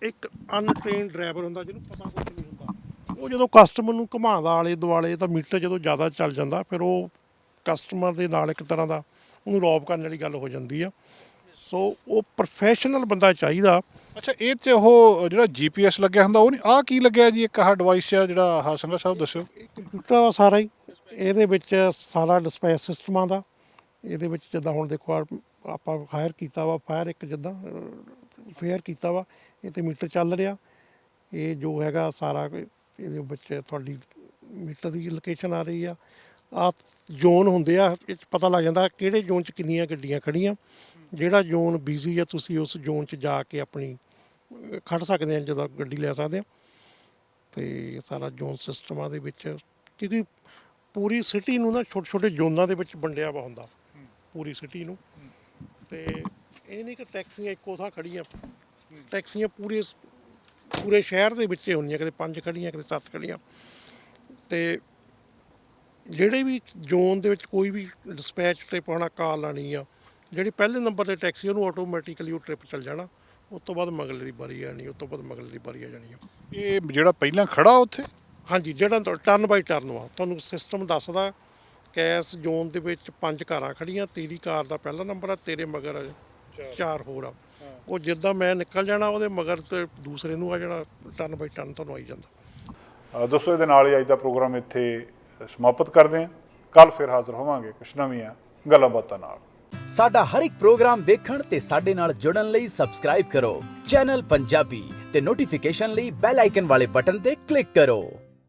Speaker 3: ਇੱਕ ਅਨਟ੍ਰੇਨਡ ਡਰਾਈਵਰ ਹੁੰਦਾ ਜਿਹਨੂੰ ਪਤਾ ਕੁਝ ਨਹੀਂ ਹੁੰਦਾ, ਉਹ ਜਦੋਂ ਕਸਟਮਰ ਨੂੰ ਘੁਮਾਉਂਦਾ ਆਲੇ ਦੁਆਲੇ ਤਾਂ ਮੀਟਰ ਜਦੋਂ ਜ਼ਿਆਦਾ ਚੱਲ ਜਾਂਦਾ ਫਿਰ ਉਹ ਕਸਟਮਰ ਦੇ ਨਾਲ ਇੱਕ ਤਰ੍ਹਾਂ ਦਾ ਉਹਨੂੰ ਰੋਬ ਕਰਨ ਵਾਲੀ ਗੱਲ ਹੋ ਜਾਂਦੀ ਆ। ਸੋ ਉਹ ਪ੍ਰੋਫੈਸ਼ਨਲ ਬੰਦਾ ਚਾਹੀਦਾ।
Speaker 1: ਅੱਛਾ, ਇਹ 'ਚ ਉਹ ਜਿਹੜਾ GPS ਲੱਗਿਆ ਹੁੰਦਾ ਉਹ ਨਹੀਂ, ਆਹ ਕੀ ਲੱਗਿਆ ਜੀ ਇੱਕ ਆਹ ਡਿਵਾਈਸ ਆ ਜਿਹੜਾ ਆਹ ਸੰਘਾ ਸਾਹਿਬ ਦੱਸਿਓ।
Speaker 3: ਇਹ ਕੰਪਿਊਟਰ ਆ ਸਾਰਾ ਹੀ, ਇਹਦੇ ਵਿੱਚ ਸਾਰਾ ਡਿਸਪੈਚ ਸਿਸਟਮ ਆਉਂਦਾ। ਇਹਦੇ ਵਿੱਚ ਜਿੱਦਾਂ ਹੁਣ ਦੇਖੋ ਆਪਾਂ ਹਾਇਰ ਕੀਤਾ ਵਾ ਫਾਇਰ ਇੱਕ ਜਿੱਦਾਂ ਫੇਅਰ ਕੀਤਾ ਵਾ, ਇਹ ਤੇ ਮੀਟਰ ਚੱਲ ਰਿਹਾ। ਇਹ ਜੋ ਹੈਗਾ ਸਾਰਾ ਇਹਦੇ ਵਿੱਚ ਤੁਹਾਡੀ ਮੀਟਰ ਦੀ ਲੋਕੇਸ਼ਨ ਆ ਰਹੀ ਆ ਜ਼ੋਨ ਹੁੰਦੇ ਆ, ਇਹ 'ਚ ਪਤਾ ਲੱਗ ਜਾਂਦਾ ਕਿਹੜੇ ਜ਼ੋਨ 'ਚ ਕਿੰਨੀਆਂ ਗੱਡੀਆਂ ਖੜੀਆਂ। ਜਿਹੜਾ ਜ਼ੋਨ ਬਿਜ਼ੀ ਆ ਤੁਸੀਂ ਉਸ ਜ਼ੋਨ 'ਚ ਜਾ ਕੇ ਆਪਣੀ ਖੜ ਸਕਦੇ ਆ, ਜਦੋਂ ਗੱਡੀ ਲੈ ਸਕਦੇ ਆ। ਤੇ ਸਾਰਾ ਜ਼ੋਨ ਸਿਸਟਮਾਂ ਦੇ ਵਿੱਚ, ਕਿਉਂਕਿ ਪੂਰੀ ਸਿਟੀ ਨੂੰ ਨਾ ਛੋਟੇ ਛੋਟੇ ਜ਼ੋਨਾਂ ਦੇ ਵਿੱਚ ਵੰਡਿਆ ਵਾ ਹੁੰਦਾ ਪੂਰੀ ਸਿਟੀ ਨੂੰ। ਤੇ ਇਹ ਨਹੀਂ ਕਿ ਟੈਕਸੀਆਂ ਇੱਕੋ ਥਾਂ ਖੜੀਆਂ, ਟੈਕਸੀਆਂ ਪੂਰੇ ਸ਼ਹਿਰ ਦੇ ਵਿੱਚ ਹੀ ਹੁੰਦੀਆਂ, ਕਿਤੇ 5 ਖੜੀਆਂ ਕਿਤੇ 7 ਖੜੀਆਂ। ਤੇ ਜਿਹੜੇ ਵੀ ਜ਼ੋਨ ਦੇ ਵਿੱਚ ਕੋਈ ਵੀ ਡਿਸਪੈਚ ਟ੍ਰਿਪ ਆਉਣਾ, ਕਾਲ ਆਉਣੀ ਆ, ਜਿਹੜੀ ਪਹਿਲੇ ਨੰਬਰ 'ਤੇ ਟੈਕਸੀ ਉਹਨੂੰ ਆਟੋਮੈਟਿਕਲੀ ਉਹ ਟ੍ਰਿਪ ਚੱਲ ਜਾਣਾ। ਉਸ ਤੋਂ ਬਾਅਦ ਮਗਲੇ ਦੀ ਵਾਰੀ ਆਣੀ, ਉਸ ਤੋਂ ਬਾਅਦ ਮਗਲੇ ਦੀ ਵਾਰੀ ਆ ਜਾਣੀ ਆ।
Speaker 1: ਇਹ ਜਿਹੜਾ ਪਹਿਲਾਂ ਖੜਾ ਉੱਥੇ,
Speaker 3: ਹਾਂਜੀ, ਜਿਹੜਾ ਟਰਨ ਬਾਈ ਟਰਨ ਵਾ ਤੁਹਾਨੂੰ ਸਿਸਟਮ ਦੱਸਦਾ ਕਿ ਇਸ ਜ਼ੋਨ ਦੇ ਵਿੱਚ 5 ਕਾਰਾਂ ਖੜੀਆਂ, ਤੇਰੀ ਕਾਰ ਦਾ ਪਹਿਲਾ ਨੰਬਰ ਆ, ਤੇਰੇ ਮਗਰ 4 ਹੋਰ ਆ। ਉਹ ਜਿੱਦਾਂ ਮੈਂ ਨਿਕਲ ਜਾਣਾ ਉਹਦੇ ਮਗਰ ਤੇ ਦੂਸਰੇ ਨੂੰ ਆ ਜਾਣਾ, ਟਰਨ ਬਾਈ ਟਰਨ ਤੁਹਾਨੂੰ ਆਈ ਜਾਂਦਾ।
Speaker 1: ਦੋਸਤੋ, ਇਹਦੇ ਨਾਲ ਹੀ ਅੱਜ ਦਾ ਪ੍ਰੋਗਰਾਮ ਇੱਥੇ ਸਮਾਪਤ ਕਰਦੇ ਹਾਂ। ਕੱਲ ਫਿਰ ਹਾਜ਼ਰ ਹੋਵਾਂਗੇ ਕੁਛ ਨਵੀਆਂ ਗੱਲਾਂ ਬਾਤਾਂ ਨਾਲ।
Speaker 4: ਸਾਡਾ ਹਰ ਇੱਕ ਪ੍ਰੋਗਰਾਮ ਵੇਖਣ ਤੇ ਸਾਡੇ ਨਾਲ ਜੁੜਨ ਲਈ ਸਬਸਕ੍ਰਾਈਬ ਕਰੋ ਚੈਨਲ ਪੰਜਾਬੀ ਤੇ ਨੋਟੀਫਿਕੇਸ਼ਨ ਲਈ ਬੈਲ ਆਈਕਨ ਵਾਲੇ ਬਟਨ ਤੇ ਕਲਿੱਕ ਕਰੋ।